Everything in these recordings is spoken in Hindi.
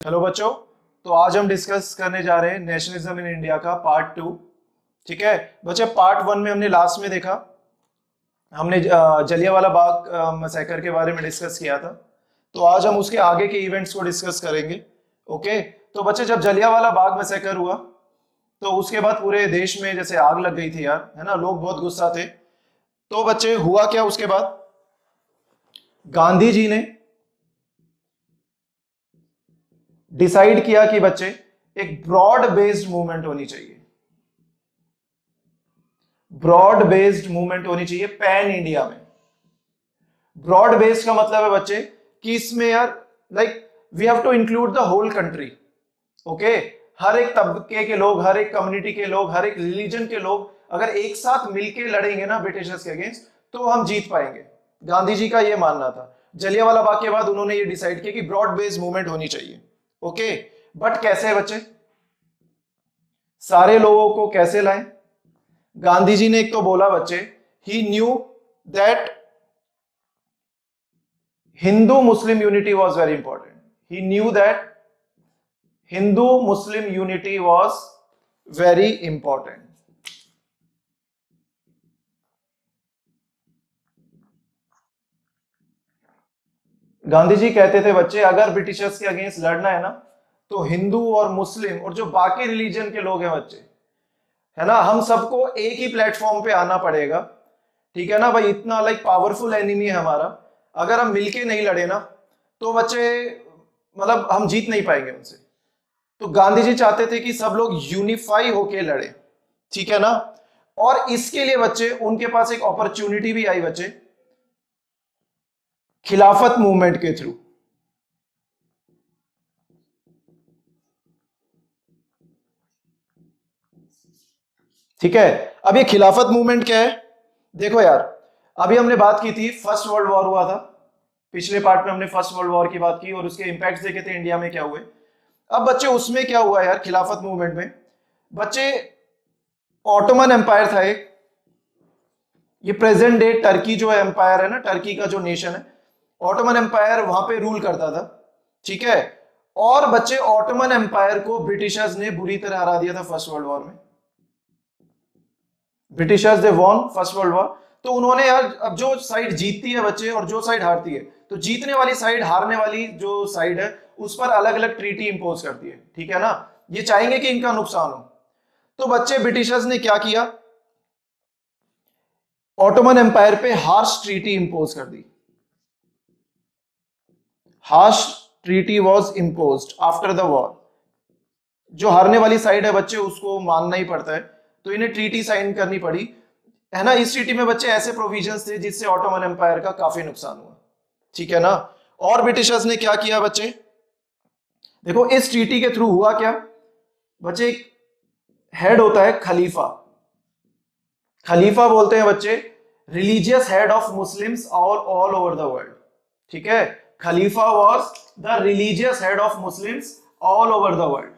हेलो बच्चों। तो आज हम डिस्कस करने जा रहे हैं नेशनलिज्म इन इंडिया का पार्ट 2। ठीक है बच्चे, पार्ट 1 में हमने लास्ट में देखा, हमने जलियांवाला बाग मैसेकर के बारे में डिस्कस किया था। तो आज हम उसके आगे के इवेंट्स को डिस्कस करेंगे। ओके, तो बच्चे जब जलियांवाला बाग मैसेकर हुआ तो उसके बाद पूरे देश में जैसे आग लग गई थी यार, है ना, लोग बहुत गुस्सा थे। तो बच्चे हुआ क्या उसके बाद, गांधी जी ने डिसाइड किया कि बच्चे एक ब्रॉड बेस्ड मूवमेंट होनी चाहिए, ब्रॉड बेस्ड मूवमेंट होनी चाहिए पैन इंडिया में। ब्रॉड बेस्ड का मतलब है बच्चे कि इसमें यार like we have to include the whole country. Okay, हर एक तबके के लोग, हर एक कम्युनिटी के लोग, हर एक रिलीजन के लोग अगर एक साथ मिलके लड़ेंगे ना ब्रिटिशर्स के अगेंस्ट तो हम जीत पाएंगे। गांधी जी का यह मानना था। जलियांवाला बाग के बाद उन्होंने ये डिसाइड किया कि ब्रॉड बेस्ड मूवमेंट होनी चाहिए। ओके, बट कैसे है बच्चे, सारे लोगों को कैसे लाएं? गांधी जी ने एक तो बोला बच्चे, he knew that Hindu Muslim unity was very important. He knew that Hindu Muslim unity was very important. Gandhi ji कहते थे बच्चे, अगर ब्रिटिशर्स के अगेंस्ट लड़ना है ना तो हिंदू और मुस्लिम और जो बाकी रिलीजन के लोग हैं बच्चे, है ना, हम सबको एक ही प्लेटफॉर्म पे आना पड़ेगा। ठीक है ना भाई, इतना लाइक पावरफुल एनिमी है हमारा। अगर हम मिलके नहीं लड़े ना तो बच्चे मतलब हम जीत नहीं पाएंगे उनसे। तो गांधी जी चाहते थे कि सब लोग यूनिफाई होके लड़े। ठीक है ना, और इसके लिए बच्चे उनके पास एक अपॉर्चुनिटी भी आई बच्चे, खिलाफत मूवमेंट के थ्रू। ठीक है, अब ये खिलाफत मूवमेंट क्या है? देखो यार, अभी हमने बात की थी फर्स्ट वर्ल्ड वॉर हुआ था, पिछले पार्ट में हमने फर्स्ट वर्ल्ड वॉर की बात की और उसके इंपैक्ट्स देखे थे इंडिया में क्या हुए। अब बच्चे उसमें क्या हुआ यार, खिलाफत मूवमेंट में बच्चे ऑटोमन एम्पायर था एक, ये प्रेजेंट डे टर्की जो एम्पायर है ना, टर्की का जो नेशन है, ऑटोमन एम्पायर वहां पे रूल करता था। ठीक है, और बच्चे ऑटोमन एम्पायर को ब्रिटिशर्स ने बुरी तरह हरा दिया था फर्स्ट वर्ल्ड वॉर में। Britishers they won first world war. तो उन्होंने यार, अब जो साइड जीतती है बच्चे और जो साइड हारती है, तो जीतने वाली साइड हारने वाली जो साइड है उस पर अलग अलग ट्रीटी इंपोज करती है। ठीक है ना, ये चाहेंगे कि इनका नुकसान हो। तो बच्चे ब्रिटिशर्स ने क्या किया, ऑटोमन एम्पायर पे हार्श ट्रीटी इंपोज कर दी। Harsh treaty was imposed after the war. जो हारने वाली साइड है बच्चे उसको मानना ही पड़ता है, तो इन्हें ट्रीटी साइन करनी पड़ी, है ना। इस ट्रीटी में बच्चे ऐसे प्रोविजंस थे जिससे ऑटोमन एम्पायर का काफी नुकसान हुआ। ठीक है ना, और ब्रिटिशर्स ने क्या किया बच्चे, देखो इस ट्रीटी के थ्रू हुआ क्या बच्चे, एक हेड होता है खलीफा। खलीफा बोलते हैं बच्चे religious head of Muslims all over the world. ठीक है, खलीफा was the religious head of Muslims all over the world.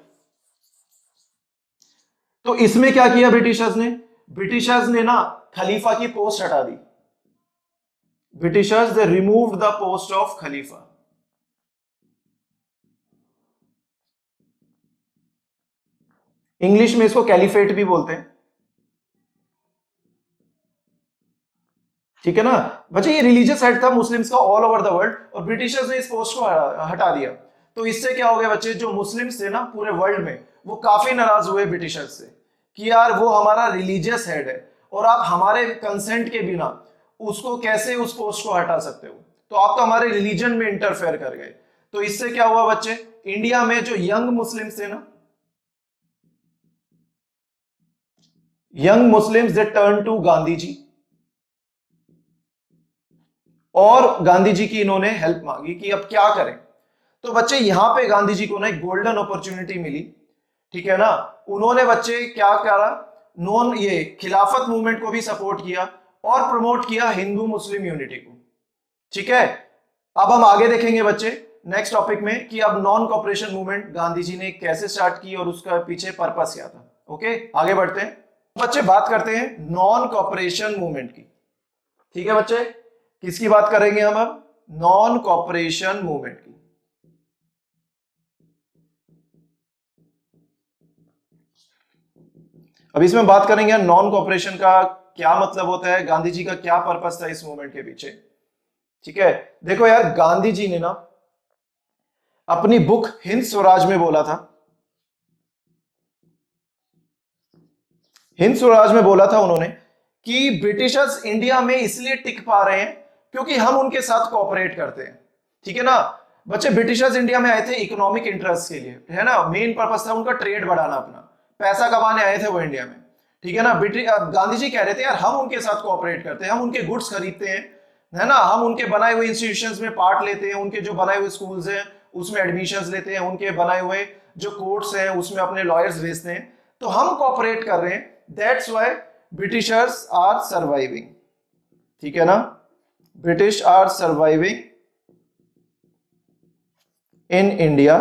तो इसमें क्या किया ब्रिटिशर्स ने, ब्रिटिशर्स ने ना खलीफा की पोस्ट हटा दी। Britishers they removed the post of खलीफा। इंग्लिश में इसको कैलिफेट भी बोलते हैं। ठीक है ना बच्चे, ये रिलीजियस हेड था मुस्लिम्स का ऑल ओवर द वर्ल्ड और ब्रिटिशर्स ने इस पोस्ट को हटा दिया। तो इससे क्या हो गया बच्चे, जो मुस्लिम्स थे ना पूरे वर्ल्ड में वो काफी नाराज हुए ब्रिटिशर्स से कि यार वो हमारा रिलीजियस हेड है और आप हमारे कंसेंट के बिना उसको कैसे उस पोस्ट को हटा सकते हो, तो आप तो हमारे रिलीजन में इंटरफेयर कर गए। तो इससे क्या हुआ बच्चे, इंडिया में जो यंग मुस्लिम्स थे ना, young Muslims they turn to Gandhi ji और गांधी जी की इन्होंने हेल्प मांगी कि अब क्या करें। तो बच्चे यहां पे गांधी जी को ना एक गोल्डन अपॉर्चुनिटी मिली। ठीक है ना, उन्होंने बच्चे क्या करा, नॉन ये खिलाफत मूवमेंट को भी सपोर्ट किया और प्रमोट किया हिंदू मुस्लिम यूनिटी को। ठीक है, अब हम आगे देखेंगे बच्चे नेक्स्ट टॉपिक में कि अब non cooperation movement Gandhi ji ने कैसे स्टार्ट की और उसका पीछे पर्पस क्या था। ओके, आगे बढ़ते हैं बच्चे, बात करते हैं नॉन कॉपरेशन मूवमेंट की। ठीक है बच्चे, किसकी बात करेंगे हम अब, नॉन कॉपरेशन मूवमेंट की। अब इसमें बात करेंगे नॉन कॉपरेशन का क्या मतलब होता है, गांधी जी का क्या पर्पस था इस मूवमेंट के पीछे। ठीक है, देखो यार, गांधी जी ने ना अपनी बुक हिंद स्वराज में बोला था, हिंद स्वराज में बोला था उन्होंने कि ब्रिटिशर्स इंडिया में इसलिए टिक पा रहे हैं क्योंकि हम उनके साथ कोऑपरेट करते हैं। ठीक है ना बच्चे, ब्रिटिशर्स इंडिया में आए थे इकोनॉमिक इंटरेस्ट के लिए, है ना, मेन पर्पस था उनका ट्रेड बढ़ाना, अपना पैसा कमाने आए थे वो इंडिया में। ठीक है ना, गांधी जी कह रहे थे यार हम उनके साथ कोऑपरेट करते हैं, हम उनके गुड्स खरीदते हैं, है ना, हम उनके बनाए हुए इंस्टीट्यूशंस में पार्ट लेते हैं, उनके जो बनाए हुए स्कूल्स हैं उसमें एडमिशंस लेते हैं, उनके बनाए हुए जो कोर्ट्स हैं उसमें अपने लॉयर्स भेजते हैं, तो हम कोऑपरेट कर रहे हैं, that's why britishers are surviving. ठीक है ना, British are surviving in India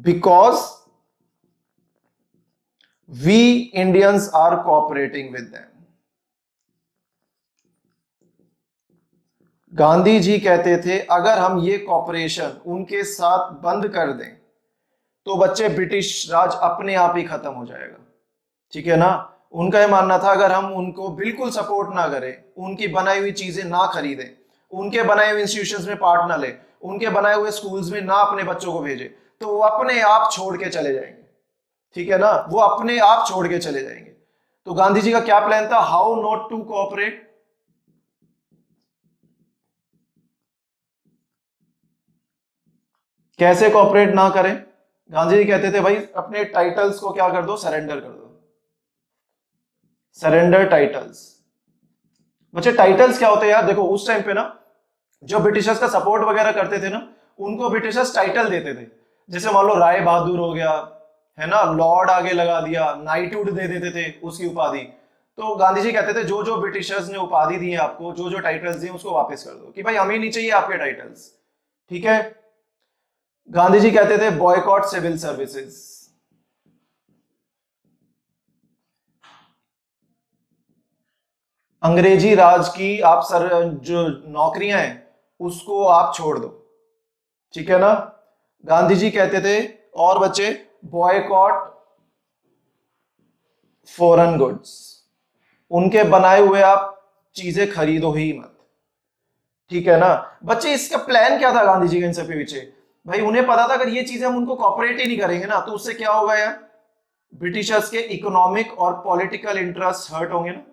because we Indians are cooperating with them। Gandhi ji कहते थे अगर हम ये कॉपरेशन उनके साथ बंद कर दें तो बच्चे ब्रिटिश राज अपने आप ही खत्म हो जाएगा। ठीक है ना, उनका यह मानना था अगर हम उनको बिल्कुल सपोर्ट ना करें, उनकी बनाई हुई चीजें ना खरीदें, उनके बनाए हुए इंस्टीट्यूशंस में पार्ट ना लें, उनके बनाए हुए स्कूल्स में ना अपने बच्चों को भेजे, तो वो अपने आप छोड़ के चले जाएंगे। ठीक है ना, वो अपने आप छोड़ के चले जाएंगे। तो गांधी जी का क्या प्लान था, हाउ नॉट टू कोऑपरेट, कैसे कोऑपरेट ना करें। गांधी जी कहते थे भाई अपने टाइटल्स को क्या कर दो, सरेंडर कर दो, सरेंडर टाइटल्स। बच्चे टाइटल्स क्या होते हैं यार, देखो उस टाइम पे ना जो ब्रिटिशर्स का सपोर्ट वगैरह करते थे ना, उनको ब्रिटिशर्स टाइटल देते थे, जैसे मान लो राय बहादुर हो गया, है ना, लॉर्ड आगे लगा दिया, नाइटहुड दे देते थे उसकी उपाधि। तो गांधी जी कहते थे जो जो ब्रिटिशर्स ने उपाधि दी है आपको, जो जो टाइटल्स दिए उसको वापस कर दो, कि भाई हमें नहीं चाहिए आपके टाइटल्स। ठीक है, गांधी जी कहते थे बॉयकॉट सिविल सर्विसेज, अंग्रेजी राज की आप सर जो नौकरियां हैं उसको आप छोड़ दो। ठीक है ना, गांधी जी कहते थे और बच्चे बॉयकॉट फॉरेन गुड्स, उनके बनाए हुए आप चीजें खरीदो ही मत। ठीक है ना बच्चे, इसका प्लान क्या था गांधी जी के इन सब के पीछे, भाई उन्हें पता था अगर ये चीजें हम उनको कॉपरेट ही नहीं करेंगे ना तो उससे क्या होगा यार, ब्रिटिशर्स के इकोनॉमिक और पॉलिटिकल इंटरेस्ट हर्ट होंगे ना,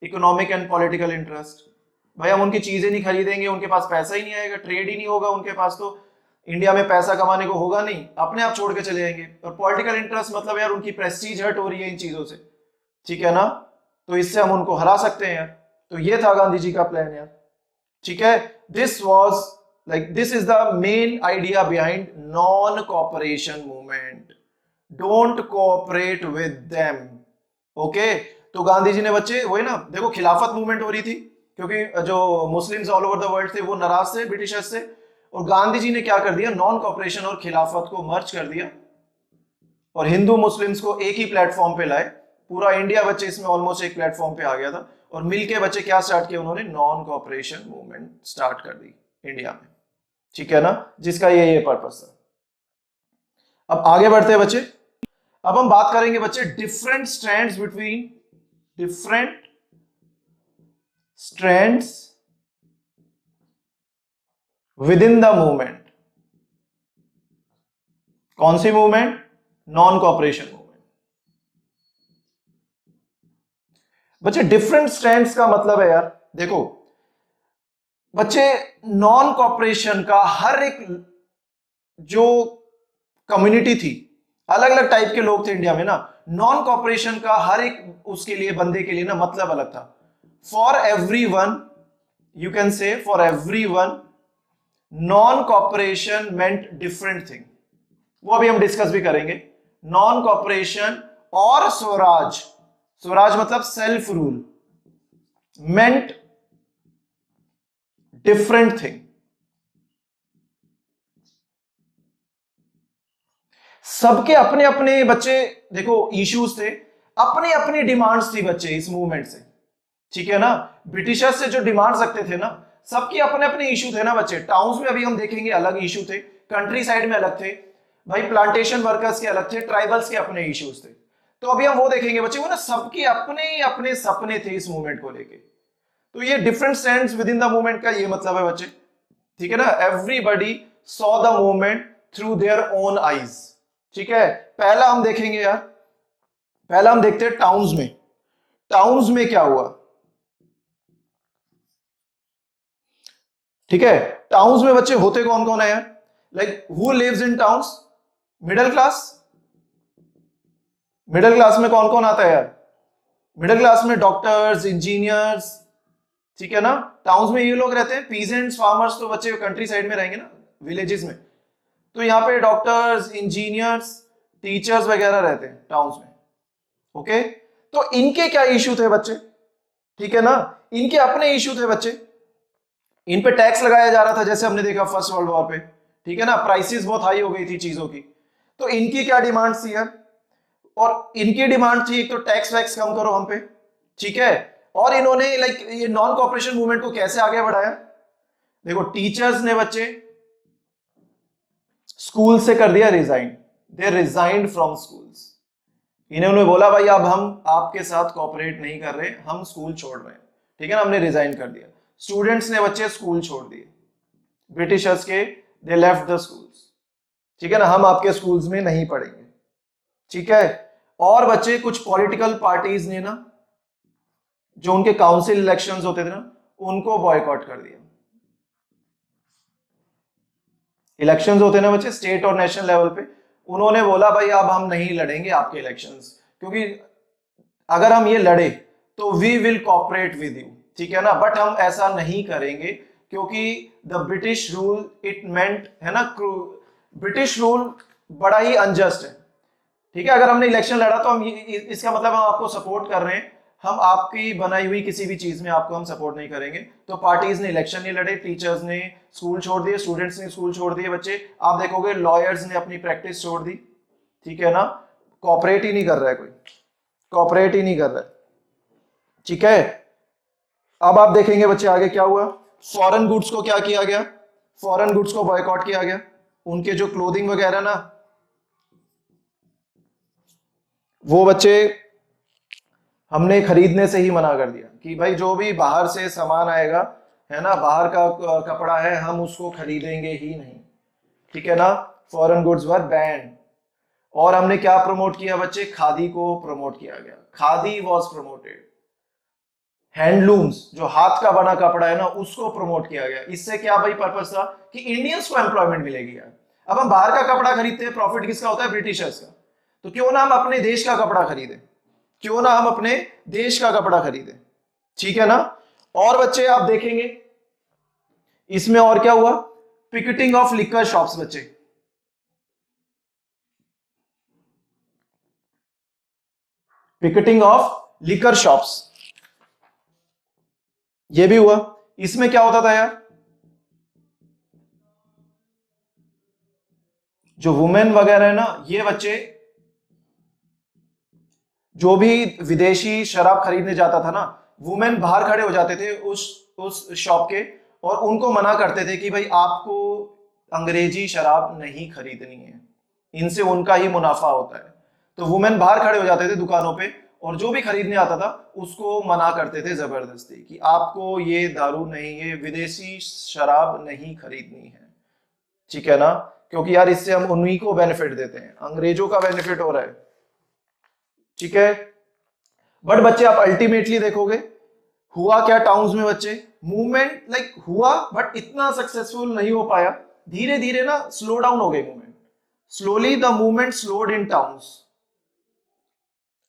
इकोनॉमिक एंड पॉलिटिकल इंटरेस्ट। भाई हम उनकी चीजें नहीं खरीदेंगे, उनके पास पैसा ही नहीं आएगा, ट्रेड ही नहीं होगा उनके पास, तो इंडिया में पैसा कमाने को होगा नहीं, अपने आप छोड़ के चले जाएंगे। और पॉलिटिकल इंटरेस्ट मतलब यार उनकी प्रेस्टीज हर्ट हो रही है इन चीजों से। ठीक है ना, तो इससे हम उनको हरा सकते हैं यार। तो ये था गांधी जी का प्लान यार। ठीक है, this was this is the main idea behind non cooperation movement, don't cooperate with them. Okay, तो गांधी जी ने बच्चे वही ना, देखो खिलाफत मूवमेंट हो रही थी क्योंकि जो Muslims all over the world थे वो नाराज थे ब्रिटिशर्स से, और गांधी जी ने क्या कर दिया, नॉन कॉपरेशन और खिलाफत को मर्ज कर दिया और हिंदू मुस्लिम्स को एक ही प्लेटफॉर्म पे लाए। पूरा इंडिया बच्चे इसमें ऑलमोस्ट एक प्लेटफॉर्म पे आ गया था, और मिलके बच्चे क्या स्टार्ट किया उन्होंने, नॉन कॉपरेशन मूवमेंट स्टार्ट कर दी इंडिया में। ठीक है ना, जिसका ये पर्पस था। अब आगे बढ़ते हैं बच्चे, अब हम बात करेंगे बच्चे different strands between, different strands with in the movement. कौन सी मूवमेंट, नॉन कॉपरेशन मूवमेंट। बच्चे डिफरेंट स्ट्रैंड्स का मतलब है यार, देखो बच्चे नॉन कॉपरेशन का हर एक जो कम्युनिटी थी, अलग अलग टाइप के लोग थे इंडिया में ना, नॉन कॉपरेशन का हर एक उसके लिए बंदे के लिए ना मतलब अलग था। For every one, you can say for every one non cooperation meant different thing, वो अभी हम डिस्कस भी करेंगे। नॉन कॉपरेशन और स्वराज, स्वराज मतलब सेल्फ रूल, मेंट डिफरेंट थिंग। सबके अपने अपने बच्चे देखो इश्यूज थे, अपनी अपनी डिमांड्स थी बच्चे इस मूवमेंट से। ठीक है ना, ब्रिटिशर्स से जो डिमांड्स रखते थे ना, सबके अपने अपने इशू थे ना बच्चे। टाउन्स में अभी हम देखेंगे अलग इशू थे, कंट्री साइड में अलग थे, भाई प्लांटेशन वर्कर्स के अलग थे, ट्राइबल्स के अपने इश्यूज थे। तो अभी हम वो देखेंगे बच्चे, वो ना सबके अपने अपने सपने थे इस मूवमेंट को लेके। तो ये different stands with in the movement का ये मतलब है बच्चे, ठीक है ना। Everybody saw the movement through their own eyes, ठीक है। पहला हम देखेंगे यार, पहला हम देखते हैं टाउन्स में। टाउन्स में क्या हुआ, ठीक है। टाउन्स में बच्चे होते कौन कौन है यार, like who lives in towns, middle class. Middle class में कौन कौन आता है यार, मिडिल क्लास में डॉक्टर्स, इंजीनियर्स, ठीक है ना। टाउन्स में ये लोग रहते हैं। पीजेंट्स, फार्मर्स तो बच्चे कंट्री साइड में रहेंगे ना, विलेजेस में। तो यहाँ पे डॉक्टर्स, इंजीनियर्स, टीचर्स वगैरह रहते हैं टाउन्स में, ओके। तो इनके क्या इश्यू थे बच्चे, ठीक है ना, इनके अपने इश्यू थे बच्चे। इन पे टैक्स लगाया जा रहा था, जैसे हमने देखा फर्स्ट वर्ल्ड वॉर पे, ठीक है ना। प्राइसेस बहुत हाई हो गई थी चीजों की। तो इनकी क्या डिमांड थी यार, और इनकी डिमांड थी एक तो टैक्स वैक्स कम करो हम पे, ठीक है। और इन्होंने लाइक ये नॉन कॉपरेशन मूवमेंट को कैसे आगे बढ़ाया, देखो टीचर्स ने बच्चे स्कूल से कर दिया resign, they resigned from schools. इन्होंने बोला भाई अब हम आपके साथ कॉपरेट नहीं कर रहे, हम स्कूल छोड़ रहे हैं, ठीक है ना, हमने रिजाइन कर दिया। स्टूडेंट्स ने बच्चे स्कूल छोड़ दिए, ब्रिटिशर्स के, दे लेफ्ट द स्कूल्स, ठीक है ना, हम आपके स्कूल्स में नहीं पढ़ेंगे, ठीक है। और बच्चे कुछ पॉलिटिकल पार्टीज ने ना, जो उनके काउंसिल इलेक्शंस होते थे ना, उनको बॉयकॉट कर दिया। इलेक्शंस होते ना बच्चे स्टेट और नेशनल लेवल पे, उन्होंने बोला भाई अब हम नहीं लड़ेंगे आपके इलेक्शंस, क्योंकि अगर हम ये लड़े तो we will cooperate with you, ठीक है ना, बट हम ऐसा नहीं करेंगे क्योंकि the British rule it meant, है ना, ब्रिटिश रूल बड़ा ही अनजस्ट है, ठीक है। अगर हमने इलेक्शन लड़ा तो हम इसका मतलब हम आपको सपोर्ट कर रहे हैं, हम आपकी बनाई हुई किसी भी चीज में आपको हम सपोर्ट नहीं करेंगे। तो पार्टीज ने इलेक्शन नहीं लड़े, टीचर्स ने स्कूल छोड़ दिए, स्टूडेंट्स ने स्कूल छोड़ दिए बच्चे। आप देखोगे लॉयर्स ने अपनी प्रैक्टिस छोड़ दी, ठीक है ना, कॉपरेट ही नहीं कर रहा है कोई, कॉपरेट ही नहीं कर रहा है, ठीक है। अब आप देखेंगे बच्चे आगे क्या हुआ, फॉरेन गुड्स को क्या किया गया, फॉरेन गुड्स को बॉयकॉट किया गया। उनके जो क्लोथिंग वगैरह ना, वो बच्चे हमने खरीदने से ही मना कर दिया कि भाई जो भी बाहर से सामान आएगा, है ना, बाहर का कपड़ा है, हम उसको खरीदेंगे ही नहीं, ठीक है ना। Foreign goods were ban. और हमने क्या प्रमोट किया बच्चे, खादी को प्रमोट किया गया, खादी वॉज प्रमोटेड। हैंडलूम्स, जो हाथ का बना कपड़ा है ना, उसको प्रमोट किया गया। इससे क्या भाई पर्पस था कि इंडियंस को एम्प्लॉयमेंट मिलेगी यार। अब हम बाहर का कपड़ा खरीदते हैं, प्रॉफिट किसका होता है, ब्रिटिशर्स का। तो क्यों ना हम अपने देश का कपड़ा खरीदें, क्यों ना हम अपने देश का कपड़ा खरीदें, ठीक है ना। और बच्चे आप देखेंगे इसमें और क्या हुआ, पिकेटिंग ऑफ लिकर शॉप्स बच्चे, पिकेटिंग ऑफ लिकर शॉप्स, ये भी हुआ। इसमें क्या होता था यार, जो वुमेन वगैरह है ना, ये बच्चे जो भी विदेशी शराब खरीदने जाता था ना, वुमेन बाहर खड़े हो जाते थे उस शॉप के, और उनको मना करते थे कि भाई आपको अंग्रेजी शराब नहीं खरीदनी है, इनसे उनका ही मुनाफा होता है। तो वुमेन बाहर खड़े हो जाते थे दुकानों पे, और जो भी खरीदने आता था उसको मना करते थे जबरदस्ती कि आपको ये दारू नहीं, ये विदेशी शराब नहीं खरीदनी है, ठीक है ना, क्योंकि यार इससे हम उन्हीं को बेनिफिट देते हैं, अंग्रेजों का बेनिफिट हो रहा है, ठीक है। बट बच्चे आप अल्टीमेटली देखोगे हुआ क्या टाउन्स में बच्चे, मूवमेंट लाइक हुआ बट इतना सक्सेसफुल नहीं हो पाया, धीरे धीरे ना स्लो डाउन हो गई movement. Slowly the movement slowed in towns,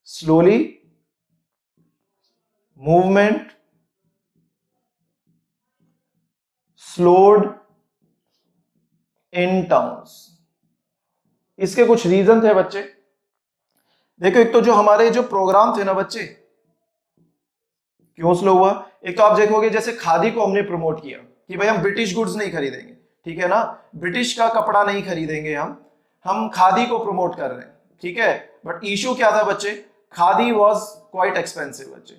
slowly movement slowed in towns. इसके कुछ रीजन थे बच्चे। देखो एक तो जो हमारे जो प्रोग्राम थे ना बच्चे, क्यों स्लो हुआ, एक तो आप देखोगे जैसे खादी को हमने प्रमोट किया कि भाई हम ब्रिटिश गुड्स नहीं खरीदेंगे, ठीक है ना, ब्रिटिश का कपड़ा नहीं खरीदेंगे, हम खादी को प्रमोट कर रहे हैं, ठीक है। बट इशू क्या था बच्चे, खादी वॉज क्वाइट एक्सपेंसिव बच्चे,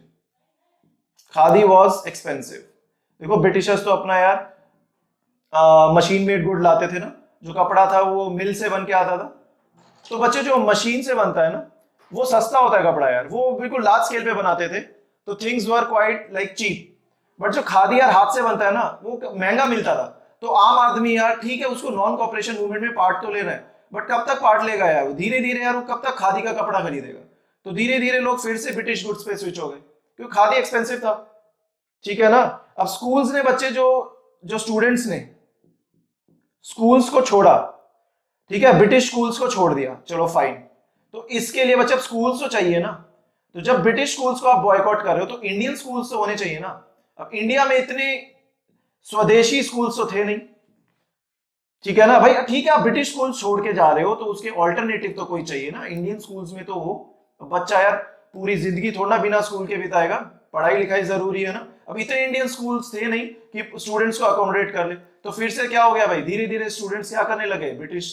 खादी वॉज एक्सपेंसिव। देखो ब्रिटिशर्स तो अपना यार मशीन मेड गुड लाते थे ना, जो कपड़ा था वो मिल से बन के आता था। तो बच्चे जो मशीन से बनता है ना, वो सस्ता होता है कपड़ा यार, वो बिल्कुल लार्ज स्केल पे बनाते थे, तो things were quite like cheap. But जो खादी यार हाथ से बनता है ना, वो महंगा मिलता था। तो आम आदमी यार ठीक है, उसको नॉन कॉपरेशन मूवमेंट में पार्ट तो ले रहा है, बट कब तक पार्ट लेगा यार, धीरे धीरे यार वो कब तक खादी का कपड़ा खरीदेगा। तो धीरे धीरे लोग फिर से ब्रिटिश गुड्स पे स्विच हो गए, क्योंकि खादी एक्सपेंसिव था। ठीक है ना। अब स्कूल्स ने बच्चे जो जो स्टूडेंट्स ने स्कूल्स को छोड़ा, ठीक है, ब्रिटिश स्कूल्स को छोड़ दिया, चलो फाइन। तो इसके लिए बच्चे अब स्कूल्स तो चाहिए ना। तो जब ब्रिटिश स्कूल्स को आप बॉयकॉट कर रहे हो, तो इंडियन स्कूल्स तो होने चाहिए ना। अब इंडिया में इतने स्वदेशी स्कूल्स तो थे नहीं, ठीक है ना भाई। ठीक है, आप ब्रिटिश स्कूल छोड़ के जा रहे हो, तो उसके ऑल्टरनेटिव तो कोई चाहिए ना इंडियन स्कूल्स में। तो हो बच्चा यार पूरी जिंदगी थोड़ा बिना स्कूल के बिताएगा, पढ़ाई लिखाई जरूरी है ना। अब इतने इंडियन स्कूल्स थे नहीं कि स्टूडेंट्स को अकोमोडेट कर ले। तो फिर से क्या हो गया भाई, धीरे धीरे स्टूडेंट्स क्या करने लगे, ब्रिटिश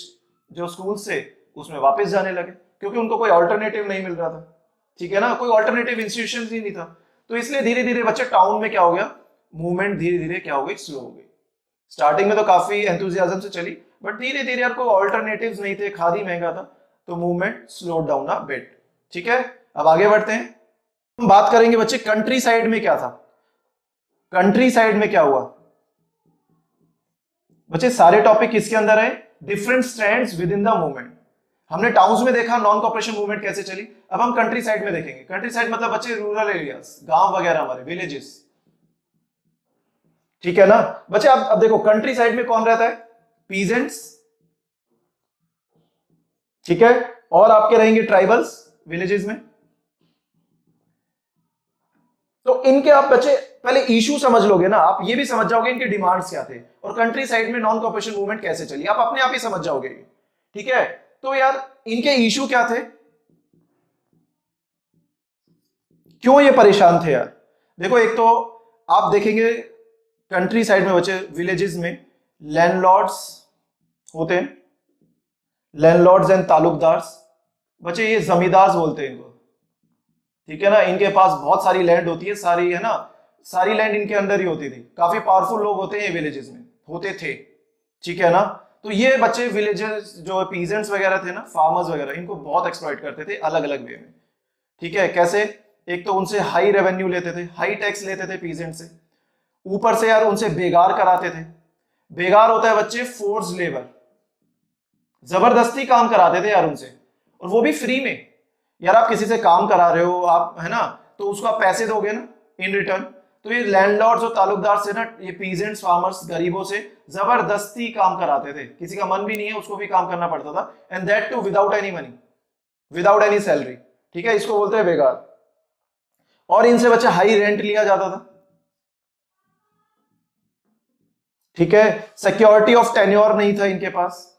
जो स्कूल्स थे उसमें वापस जाने लगे, क्योंकि उनको कोई ऑल्टरनेटिव नहीं मिल रहा था। ठीक है ना, कोई ऑल्टरनेटिव इंस्टीट्यूशन ही नहीं था। तो इसलिए धीरे धीरे बच्चे टाउन में क्या हो गया, मूवमेंट धीरे धीरे क्या हो गई, स्लो हो गई। स्टार्टिंग में तो काफी एंथुजियाज्म से चली, बट धीरे धीरे यार कोई ऑल्टरनेटिव्स नहीं थे, खादी महंगा था, तो movement slow down a bit. ठीक है, अब आगे बढ़ते हैं। हम बात करेंगे बच्चे कंट्री साइड में क्या था। कंट्री साइड में क्या हुआ बच्चे, सारे टॉपिक किसके अंदर है, different strands with in the movement. हमने टाउन्स में देखा नॉन कॉपरेशन मूवमेंट कैसे चली, अब हम कंट्री साइड में देखेंगे। कंट्री साइड मतलब बच्चे रूरल एरियाज, गांव वगैरह, हमारे विलेजेस। ठीक है ना बच्चे। अब देखो कंट्री साइड में कौन रहता है, पीजेंट्स, ठीक है, और आपके रहेंगे ट्राइबल्स विलेजेस में। तो इनके आप बच्चे पहले इशू समझ लोगे ना, आप ये भी समझ जाओगे इनके डिमांड्स क्या थे, और कंट्री साइड में नॉन कॉपरेशन मूवमेंट कैसे चली, आप अपने आप ही समझ जाओगे। ठीक है, तो यार इनके इशू क्या थे, क्यों ये परेशान थे यार। देखो एक तो आप देखेंगे कंट्री साइड में बच्चे, विलेजेस में लैंडलॉर्ड्स होते हैं, लैंडलॉर्ड्स एंड तालुकदार्स। बच्चे ये जमींदार बोलते हैं इनको, ठीक है ना। इनके पास बहुत सारी लैंड होती है, सारी है ना, सारी लैंड इनके अंदर ही होती थी। काफी पावरफुल लोग होते हैं ये विलेजेस में, होते थे। ठीक है ना। तो ये बच्चे विलेजेस जो पीजेंट्स वगैरह थे ना, फार्मर्स वगैरह, इनको बहुत एक्सप्लॉइट करते थे अलग अलग वे में। ठीक है, कैसे, एक तो उनसे हाई रेवेन्यू लेते थे, हाई टैक्स लेते थे पीजेंट से, ऊपर से यार उनसे बेगार कराते थे। बेगार होता है बच्चे फोर्स लेबर, जबरदस्ती काम कराते थे यार उनसे, और वो भी फ्री में। यार आप किसी से काम करा रहे हो आप, है ना, तो उसको आप पैसे दोगे ना इन रिटर्न। तो ये लैंडलॉर्ड्स और तालुकदार से ना, ये पीजेंट्स फार्मर्स गरीबों से जबरदस्ती काम कराते थे, किसी का मन भी नहीं है उसको भी काम करना पड़ता था, and that too without any money, without any salary. ठीक है, इसको बोलते हैं बेगार। और इनसे बच्चे हाई रेंट लिया जाता था। ठीक है, सिक्योरिटी ऑफ टेन्योर नहीं था इनके पास।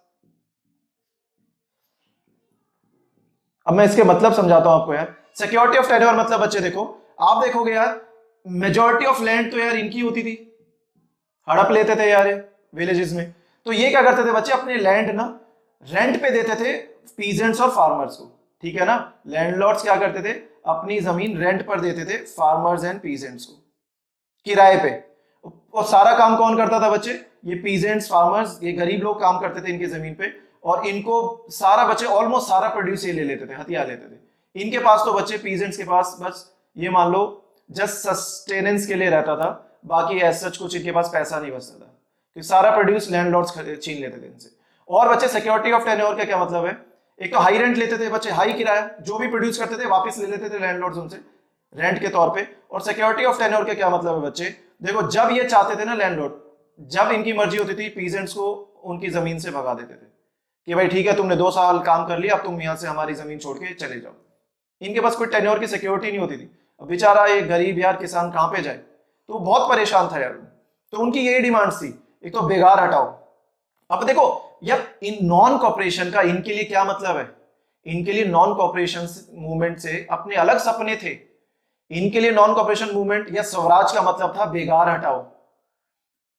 अब मैं इसके मतलब समझाता हूं आपको यार। सिक्योरिटी ऑफ टेन्योर मतलब बच्चे देखो, आप देखोगे यार मेजॉरिटी ऑफ लैंड तो यार इनकी होती थी, हड़प लेते थे यार विलेजेस में। तो ये क्या करते थे बच्चे, अपने लैंड ना रेंट पे देते थे पीजेंट्स और फार्मर्स को। ठीक है ना, लैंडलॉर्ड्स क्या करते थे, अपनी जमीन रेंट पर देते थे फार्मर्स एंड पीजेंट्स को, किराए पे। और सारा काम कौन करता था बच्चे, ये पीजेंट्स फार्मर्स, ये गरीब लोग काम करते थे इनकी जमीन पे। और इनको सारा बच्चे ऑलमोस्ट सारा प्रोड्यूस ये ले लेते थे, हथियार लेते थे। इनके पास तो बच्चे पीजेंट्स के पास बस ये मान लो जस्ट सस्टेनेंस के लिए रहता था, बाकी एज सच कुछ इनके पास पैसा नहीं बचता था, क्योंकि सारा प्रोड्यूस लैंडलॉर्ड्स छीन लेते थे इनसे। और बच्चे सिक्योरिटी ऑफ टेन्योर का क्या मतलब है, एक तो हाई रेंट लेते थे बच्चे, हाई किराया, जो भी प्रोड्यूस करते थे वापस ले लेते थे लैंडलॉर्ड्स उनसे रेंट के तौर पे। और सिक्योरिटी ऑफ टेन्योर का क्या मतलब है बच्चे, देखो जब ये चाहते थे ना लैंडलॉर्ड, जब इनकी मर्जी होती थी पीजेंट्स को उनकी जमीन से भगा देते थे कि भाई ठीक है तुमने 2 साल काम कर लिया, अब तुम यहां से हमारी जमीन छोड़ के चले जाओ। इनके पास कोई टेन्योर की सिक्योरिटी नहीं होती थी। अब बेचारा ये गरीब यार किसान कहां पे जाए, तो बहुत परेशान था यार। तो उनकी यही डिमांड्स थी, एक तो बेगार हटाओ। अब देखो यार इन नॉन कॉपरेशन का इनके लिए क्या मतलब है, इनके लिए नॉन कॉपरेशन मूवमेंट से अपने अलग सपने थे। इनके लिए नॉन कॉपरेशन मूवमेंट या स्वराज का मतलब था बेगार हटाओ,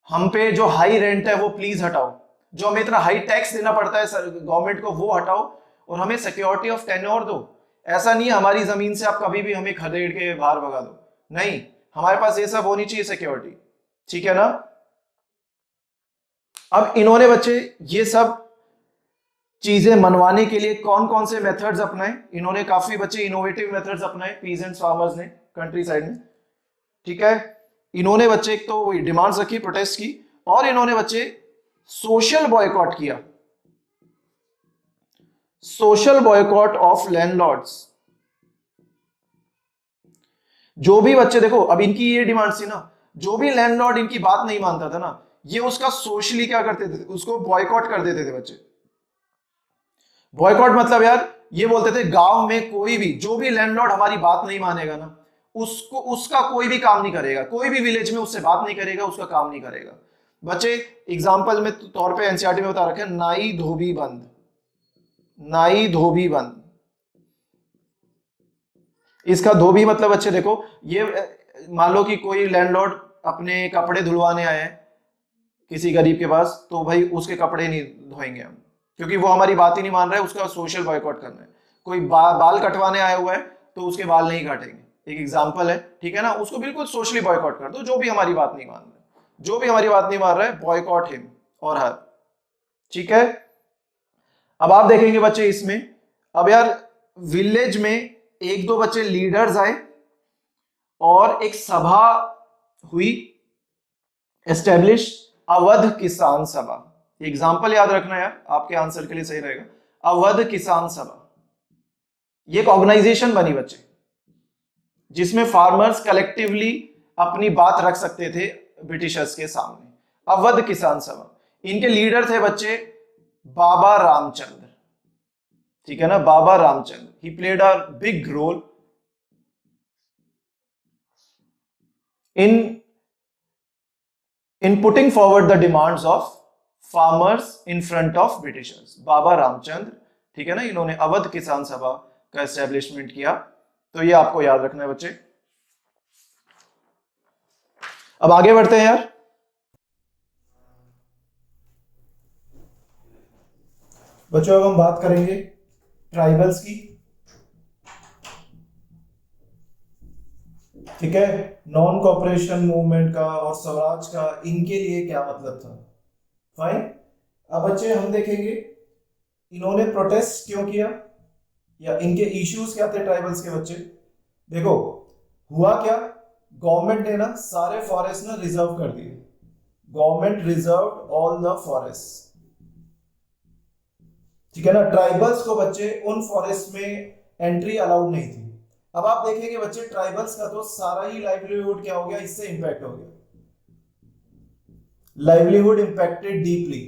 हम पे जो हाई रेंट है वो प्लीज हटाओ, जो हमें इतना हाई टैक्स देना पड़ता है गवर्नमेंट को वो हटाओ, और हमें सिक्योरिटी ऑफ टेन्योर दो। ऐसा नहीं है हमारी जमीन से आप कभी भी हमें खदेड़ के बाहर भगा दो, नहीं, हमारे पास ये सब होनी चाहिए सिक्योरिटी। ठीक है ना। अब इन्होंने बच्चे ये सब चीजें मनवाने के लिए कौन कौन से मेथड्स अपनाए? इन्होंने काफी बच्चे इनोवेटिव मेथड्स अपनाए पीजेंट्स फार्मर्स ने कंट्री साइड में, ठीक है। इन्होंने बच्चे एक तो वही डिमांड्स रखी, प्रोटेस्ट की, और इन्होंने बच्चे सोशल बॉयकॉट किया, सोशल बॉयकॉट ऑफ लैंडलॉर्ड्स। जो भी बच्चे, देखो अब इनकी ये डिमांड थी ना, जो भी लैंडलॉर्ड इनकी बात नहीं मानता था ना, ये उसका सोशली क्या करते थे, उसको बॉयकॉट कर देते थे बच्चे। बॉयकॉट मतलब यार ये बोलते थे गांव में कोई भी, जो भी लैंडलॉर्ड हमारी बात नहीं मानेगा ना, उसको, उसका कोई भी काम नहीं करेगा, कोई भी विलेज में उससे बात नहीं करेगा, उसका काम नहीं करेगा। बच्चे एग्जाम्पल में तौर पे एनसीईआरटी में बता रखे हैं, नाई धोबी बंद, नाई धोबी बंद। इसका धोबी मतलब बच्चे देखो, ये मान लो कि कोई लैंडलॉर्ड अपने कपड़े धुलवाने आए हैं किसी गरीब के पास, तो भाई उसके कपड़े नहीं धोएंगे हम, क्योंकि वो हमारी बात ही नहीं मान रहा है, उसका सोशल बॉयकॉट करना है। कोई बाल कटवाने आया हुआ है तो उसके बाल नहीं काटेंगे, एक एग्जाम्पल है, ठीक है ना, उसको बिल्कुल सोशली बॉयकॉट कर दो, जो भी हमारी बात नहीं मान रहा है, जो भी हमारी बात नहीं मान रहा है, बॉयकॉट हिम और हर, ठीक है। अब आप देखेंगे बच्चे इसमें, अब यार विलेज में एक दो बच्चे लीडर्स आए और एक सभा हुई एस्टेब्लिश, अवध किसान सभा। एग्जाम्पल याद रखना यार, आपके आंसर के लिए सही रहेगा, अवध किसान सभा। ये एक ऑर्गेनाइजेशन बनी बच्चे, जिसमें फार्मर्स कलेक्टिवली अपनी बात रख सकते थे ब्रिटिशर्स के सामने, अवध किसान सभा। इनके लीडर थे बच्चे बाबा रामचंद्र, ठीक है ना, Baba Ramchandra. He played a big role in putting forward the demands of farmers in front of Britishers। बाबा रामचंद्र, ठीक है ना, इन्होंने अवध किसान सभा का एस्टेब्लिशमेंट किया। तो ये आपको याद रखना है बच्चे। अब आगे बढ़ते हैं यार। बच्चों अब हम बात करेंगे ट्राइबल्स की, ठीक है, नॉन कॉपरेशन मूवमेंट का और स्वराज का इनके लिए क्या मतलब था। फाइन। अब बच्चे हम देखेंगे इन्होंने प्रोटेस्ट क्यों किया, या इनके इश्यूज क्या थे ट्राइबल्स के बच्चे। देखो हुआ क्या, गवर्नमेंट ने ना सारे फॉरेस्ट ना रिजर्व कर दिए, government reserve all the forest, ठीक है ना। ट्राइबल्स को बच्चे उन फॉरेस्ट में एंट्री अलाउड नहीं थी। अब आप देखेंगे बच्चे ट्राइबल्स का तो सारा ही लाइवलीहुड क्या हो गया, इससे इंपैक्ट हो गया, लाइवलीहुड इंपैक्टेड डीपली।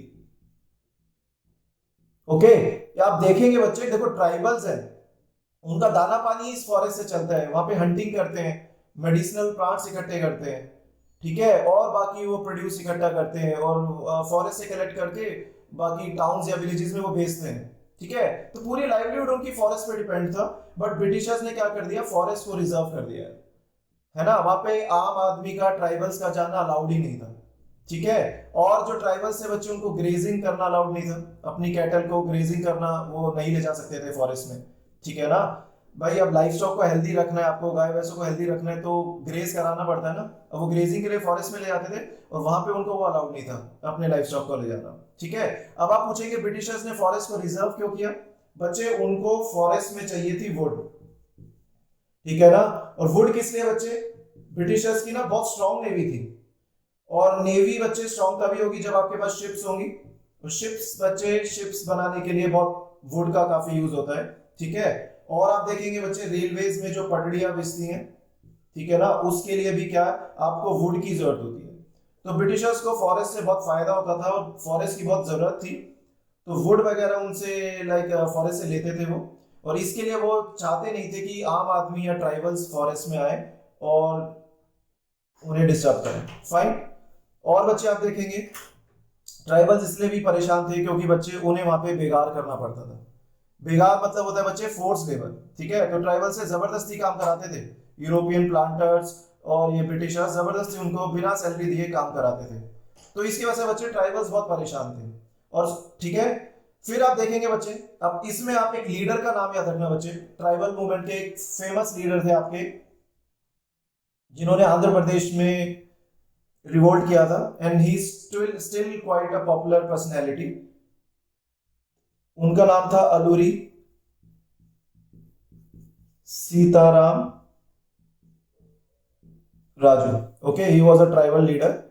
ओके, आप देखेंगे बच्चे, देखो ट्राइबल्स है, उनका दाना पानी इस फॉरेस्ट से चलता है, वहां पे हंटिंग करते हैं, मेडिसिनल प्लांट्स इकट्ठे करते हैं, ठीक है, और बाकी वो प्रोड्यूस इकट्ठा करते हैं और फॉरेस्ट से कलेक्ट करके बाकी टाउन्स या विलेजेस में वो बेचते हैं, ठीक है। तो पूरी लाइवलीहुड उनकी फॉरेस्ट पे डिपेंड था। बट ब्रिटिशर्स ने क्या कर दिया, फॉरेस्ट को रिजर्व कर दिया है ना, वहां पे आम आदमी का, ट्राइबल्स का जाना अलाउड ही नहीं था, ठीक है। और जो ट्राइबल्स से बच्चे, उनको ग्रेजिंग करना अलाउड नहीं था, अपनी कैटल को ग्रेजिंग करना वो नहीं ले जा सकते थे फॉरेस्ट में, ठीक है ना। भाई अब लाइफ स्टॉक को हेल्दी रखना है, आपको गाय भैंसों को हेल्दी रखना है, तो ग्रेज कराना पड़ता है ना। अब वो ग्रेजिंग के लिए फॉरेस्ट में ले जाते थे और वहां पे उनको वो अलाउड नहीं था अपने लाइफ स्टॉक को ले जाना, ठीक है। अब आप पूछेंगे ब्रिटिशर्स ने फॉरेस्ट को रिजर्व क्यों किया। बच्चे उनको फॉरेस्ट में चाहिए थी वुड, ठीक है ना। और वुड किस लिए बच्चे, ब्रिटिशर्स की ना बहुत स्ट्रॉन्ग नेवी थी, और नेवी बच्चे स्ट्रॉन्ग तभी होगी जब आपके पास शिप्स होंगी, तो शिप्स बच्चे, शिप्स बनाने के लिए बहुत वुड का काफी यूज होता है, ठीक है। और आप देखेंगे बच्चे रेलवेज में जो पटड़ियां बिछती हैं, ठीक है ना, उसके लिए भी क्या आपको वुड की जरूरत होती है। तो ब्रिटिशर्स को फॉरेस्ट से बहुत फायदा होता था और फॉरेस्ट की बहुत जरूरत थी, तो वुड वगैरह उनसे लाइक फॉरेस्ट से लेते थे वो, और इसके लिए वो चाहते नहीं थे कि आम आदमी या ट्राइबल्स फॉरेस्ट में आए और उन्हें डिस्टर्ब करें। फाइन। और बच्चे आप देखेंगे ट्राइबल्स इसलिए भी परेशान थे क्योंकि बच्चे उन्हें वहां पे बेगार करना पड़ता था। बेगार मतलब होता है बच्चे फोर्स लेबर, ठीक है। तो ट्राइबल से जबरदस्ती काम कराते थे यूरोपियन प्लांटर्स, और ये ब्रिटिशर्स जबरदस्ती उनको बिना सैलरी दिए काम कराते थे। तो इसकी वजह से बच्चे ट्राइबल्स बहुत परेशान थे, और ठीक है। फिर आप देखेंगे बच्चे, अब इसमें आप एक लीडर का नाम याद रखना बच्चे, ट्राइबल मूवमेंट के एक फेमस लीडर थे आपके, जिन्होंने आंध्र प्रदेश में रिवोल्ट किया था, and he still quite a popular personality. उनका नाम था Alluri Sitaram Raju. Okay, he was a tribal leader.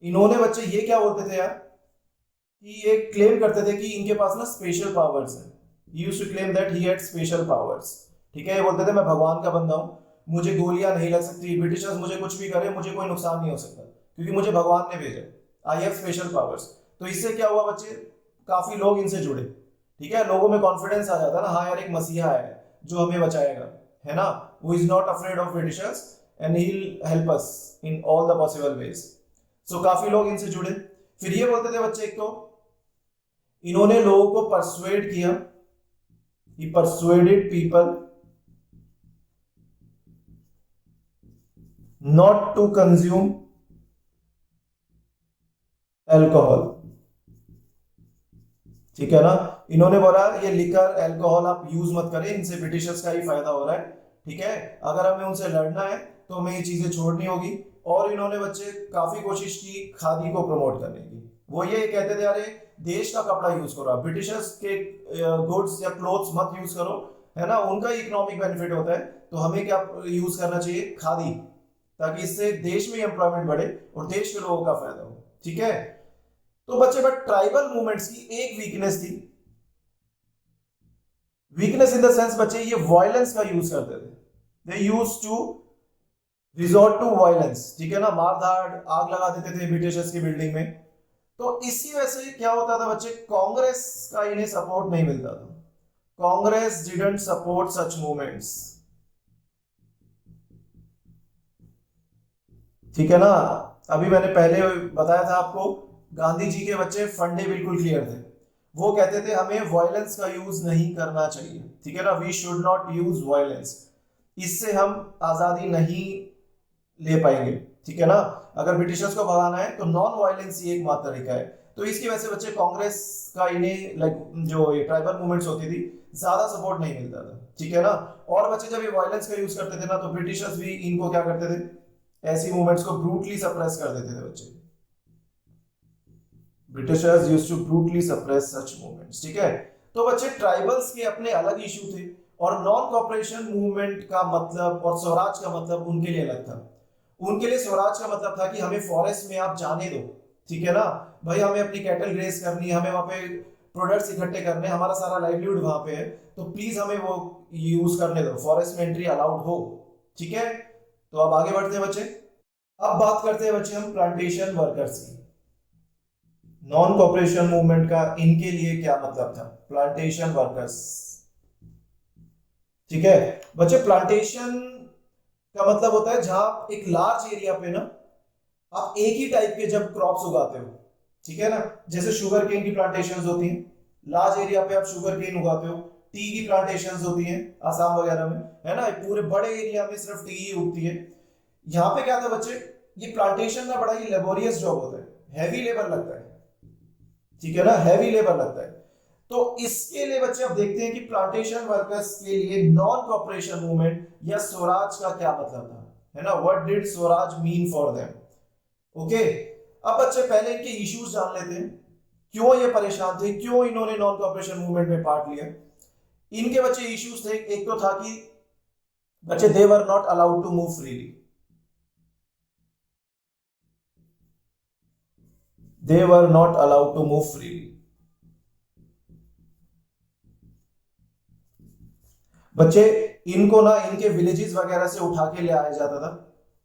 इन्होंने बच्चे ये क्या बोलते थे यार, कि ये क्लेम करते थे कि इनके पास ना स्पेशल पावर्स है। He used to claim that he had special powers. ठीक है, ये बोलते थे मैं भगवान का बंदा हूं, मुझे गोलियां नहीं लग सकती, ब्रिटिशर्स मुझे कुछ भी करे मुझे कोई नुकसान नहीं हो सकता, क्योंकि मुझे भगवान ने भेजा, आई हैव स्पेशल पावर्स। तो इससे क्या हुआ बच्चे, काफी लोग इनसे जुड़े। ठीक है, लोगों में कॉन्फिडेंस आ जाता ना, हाँ यार एक मसीहा है जो हमें बचाएगा, है ना, who is not afraid of britishers and he will help us in all the possible ways. So काफी लोग इनसे जुड़े। फिर ये बोलते थे बच्चे, एक तो इन्होंने लोगों को परसुएड किया, he persuaded people not to consume alcohol. ठीक है ना, इन्होंने बोला ये लिकर अल्कोहल आप यूज मत करें, इनसे ब्रिटिशर्स का ही फायदा हो रहा है। ठीक है, अगर हमें उनसे लड़ना है तो हमें ये चीजें छोड़नी होगी। और इन्होंने बच्चे काफी कोशिश की खादी को प्रमोट करने की। वो ये कहते थे अरे देश का कपड़ा यूज करो, ब्रिटिशर्स के गुड्स या क्लोथ्स मत यूज करो, है ना, उनका इकोनॉमिक बेनिफिट होता है, तो हमें क्या यूज करना चाहिए, खादी, ताकि इससे देश में एम्प्लॉयमेंट बढ़े और देश के लोगों का फायदा हो। ठीक है, तो बच्चे बट ट्राइबल मूवमेंट्स की एक वीकनेस थी। वीकनेस इन द सेंस बच्चे ये वायलेंस का यूज करते थे, they use to resort to violence. ठीक है ना, मारधाड़, आग लगा देते थे ब्रिटिशर्स की बिल्डिंग में। तो इसी वजह से क्या होता था बच्चे, कांग्रेस का इन्हें सपोर्ट नहीं मिलता था। Congress didn't support such movements. ठीक है ना, अभी मैंने पहले बताया था आपको, गांधी जी के बच्चे फंडे बिल्कुल क्लियर थे। वो कहते थे हमें वायलेंस का यूज नहीं करना चाहिए। ठीक है ना, we should not use violence, इससे हम आजादी नहीं ले पाएंगे। ठीक है ना, अगर ब्रिटिशर्स को भगाना है तो नॉन वायलेंस ही एकमात्र तरीका है। तो इसकी वजह से बच्चे कांग्रेस का इन्हें लाइक जो ट्राइबल मूवमेंट्स होती थी ज्यादा सपोर्ट नहीं मिलता था। ठीक है ना, और बच्चे जब ये वायलेंस का यूज करते थे ना, तो ब्रिटिशर्स भी इनको क्या करते थे, ऐसी मूवमेंट्स को ब्रूटली सप्रेस कर देते थे बच्चे। Britishers used to brutally suppress such movements. ठीक है, तो बच्चे ट्राइबल्स के अपने अलग इशू थे, और नॉन कॉपरेशन मूवमेंट का मतलब और स्वराज का मतलब उनके लिए अलग था। उनके लिए स्वराज का मतलब था कि हमें फॉरेस्ट में आप जाने दो। ठीक है ना, भाई हमें अपनी कैटल ग्रेस करनी है, हमें वहां पे प्रोडक्ट्स इकट्ठे करने, हमारा सारा लाइवलीहुड वहां पे है, तो प्लीज हमें वो यूज करने दो, फॉरेस्ट में एंट्री अलाउड हो। ठीक है, तो अब आगे बढ़ते हैं बच्चे। अब बात करते हैं बच्चे हम प्लांटेशन वर्कर्स की। नॉन कॉपरेशन मूवमेंट का इनके लिए क्या मतलब था, प्लांटेशन वर्कर्स। ठीक है बच्चे, प्लांटेशन का मतलब होता है जहां आप एक लार्ज एरिया पे ना आप एक ही टाइप के जब क्रॉप्स उगाते हो। ठीक है ना, जैसे शुगर केन की प्लांटेशंस होती हैं, लार्ज एरिया पे आप शुगर केन उगाते हो। टी की प्लांटेशंस होती हैं आसाम वगैरह में, है ना, पूरे बड़े एरिया में सिर्फ टी ही उगती है। यहाँ पे क्या था बच्चे, ये प्लांटेशन ना बड़ा ही लेबोरियस जॉब होता है, हैवी लेबर लगता है। ठीक है ना, हैवी लेबर लगता है। तो इसके लिए बच्चे अब देखते हैं कि प्लांटेशन वर्कर्स के लिए नॉन कॉपरेशन मूवमेंट या स्वराज का क्या मतलब था, है ना, what did Swaraj mean for them. Okay, अब बच्चे पहले इनके इश्यूज जान लेते हैं, क्यों ये परेशान थे, क्यों इन्होंने नॉन कॉपरेशन मूवमेंट में पार्ट लिया। इनके बच्चे इश्यूज थे, एक तो था कि बच्चे they were not allowed to move freely, they were not allowed to move freely. बच्चे इनको ना इनके विलेजेस वगैरह से उठा के ले आया जाता था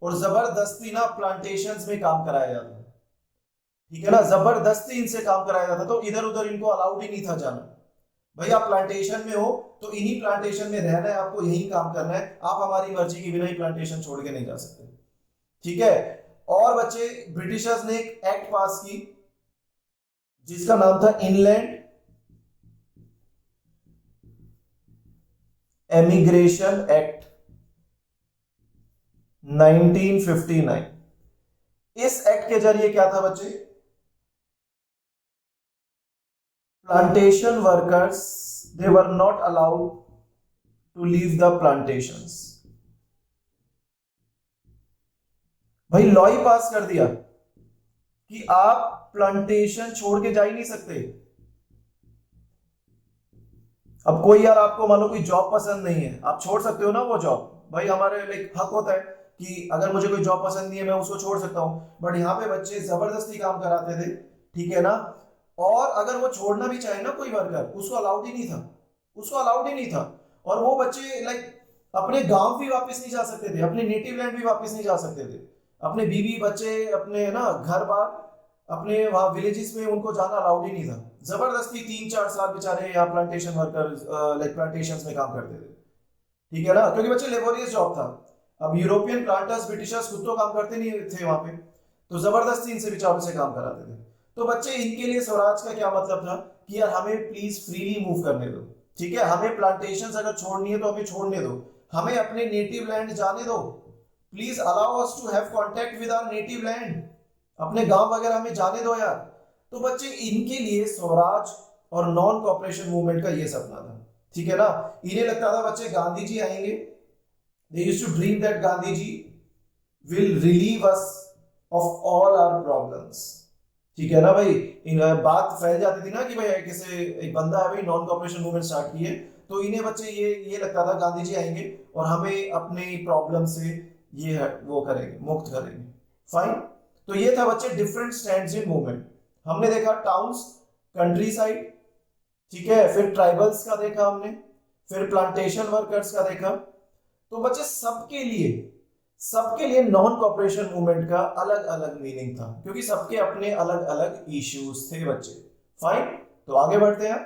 और जबरदस्ती ना प्लांटेशंस में काम कराया जाता था। ठीक है ना, जबरदस्ती इनसे काम कराया जाता, तो इधर उधर इनको अलाउड ही नहीं था जाना। भाई आप प्लांटेशन में हो तो इन्हीं प्लांटेशन में रहना है, आपको यही काम करना है, आप हमारी मर्जी के बिना ही प्लांटेशन छोड़ के नहीं जा सकते। ठीक है, और बच्चे ब्रिटिशर्स ने एक एक्ट पास की जिसका नाम था इनलैंड एमिग्रेशन एक्ट 1959। इस एक्ट के जरिए क्या था बच्चे, plantation workers they were not allowed to leave the plantations. भाई लॉ ही पास कर दिया कि आप प्लांटेशन छोड़ के जा ही नहीं सकते। अब कोई यार आपको मान लो कोई जॉब पसंद नहीं है, आप छोड़ सकते हो ना वो जॉब, भाई हमारे लाइक हक होता है कि अगर मुझे कोई जॉब पसंद नहीं है मैं उसको छोड़ सकता हूँ। बट यहाँ पे बच्चे जबरदस्ती काम कराते थे, ठीक है ना। और अगर वो छोड़ना भी चाहे ना कोई वर्कर, उसको अलाउड ही नहीं था, उसको अलाउड ही नहीं था। और वो बच्चे लाइक अपने गांव भी वापस नहीं जा सकते थे, अपने नेटिव लैंड भी वापस नहीं जा सकते थे, अपने बीवी बच्चे अपने ना घर बार अपने वहां विलेजेस में उनको जाना अलाउड ही नहीं था। जबरदस्ती 3-4 साल बेचारे यहाँ प्लांटेशन वर्कर लाइक प्लांटेशंस में काम करते थे, ठीक है ना, क्योंकि बच्चे लेबोरियस जॉब था। अब यूरोपियन प्लांटर्स ब्रिटिशर्स खुद तो काम करते नहीं थे वहां पे, तो जबरदस्ती इनसे बेचारों से काम कराते थे। तो बच्चे इनके लिए स्वराज का क्या मतलब था कि यार हमें प्लीज फ्रीली मूव करने दो, ठीक है, हमें प्लांटेशंस अगर छोड़नी है तो हमें छोड़ने दो, हमें अपने नेटिव लैंड जाने दो, please allow us to have contact with our native land, अपने गांव वगैरह हमें जाने दो यार। तो बच्चे इनके लिए स्वराज और नॉन कॉपरेशन मूवमेंट का ये सपना था, ठीक है ना। इन्हें लगता था बच्चे गांधी जी आएंगे, they used to dream that Gandhi ji will relieve us of all our problems, ठीक है ना भाई। इन बात फैल जाती थी ना कि भाई किसी एक बंदा है भाई नॉन कॉपरेशन मूवमेंट स्टार्ट की है, तो इन्हें बच्चे ये लगता था गांधी जी आएंगे और हमें अपने प्रॉब्लम से ये वो करेंगे, मुक्त करेंगे, फाइन। तो ये था बच्चे डिफरेंट स्टैंड्स इन मूवमेंट। हमने देखा टाउन्स, कंट्री साइड, ठीक है, फिर ट्राइबल्स का देखा हमने, फिर प्लांटेशन वर्कर्स का देखा। तो बच्चे सबके लिए नॉन कॉपरेशन मूवमेंट का अलग अलग मीनिंग था, क्योंकि सबके अपने अलग अलग इश्यूज थे बच्चे, फाइन। तो आगे बढ़ते हैं।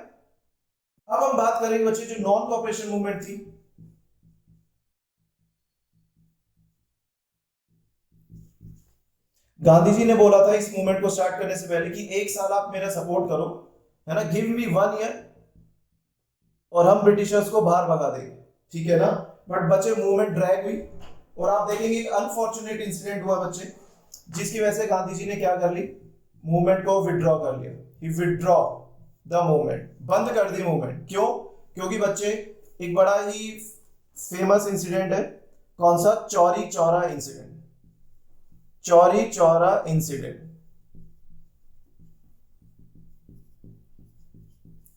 अब हम बात करेंगे बच्चे जो नॉन कॉपरेशन मूवमेंट थी। गांधी जी ने बोला था इस मूवमेंट को स्टार्ट करने से पहले कि 1 साल आप मेरा सपोर्ट करो, है ना, गिव मी 1 ईयर और हम ब्रिटिशर्स को बाहर भगा देंगे, ठीक है ना। बट बच्चे मूवमेंट ड्रैग हुई और आप देखेंगे एक अनफॉर्चुनेट इंसिडेंट हुआ बच्चे, जिसकी वजह से गांधी जी ने क्या कर ली, मूवमेंट को विड्रॉ कर लिया। ही विड्रॉ द मूवमेंट, बंद कर दी मूवमेंट। क्यों? क्योंकि बच्चे एक बड़ा ही फेमस इंसिडेंट है, कौन सा, चौरी चौरा इंसिडेंट, चौरी चौरा इंसिडेंट।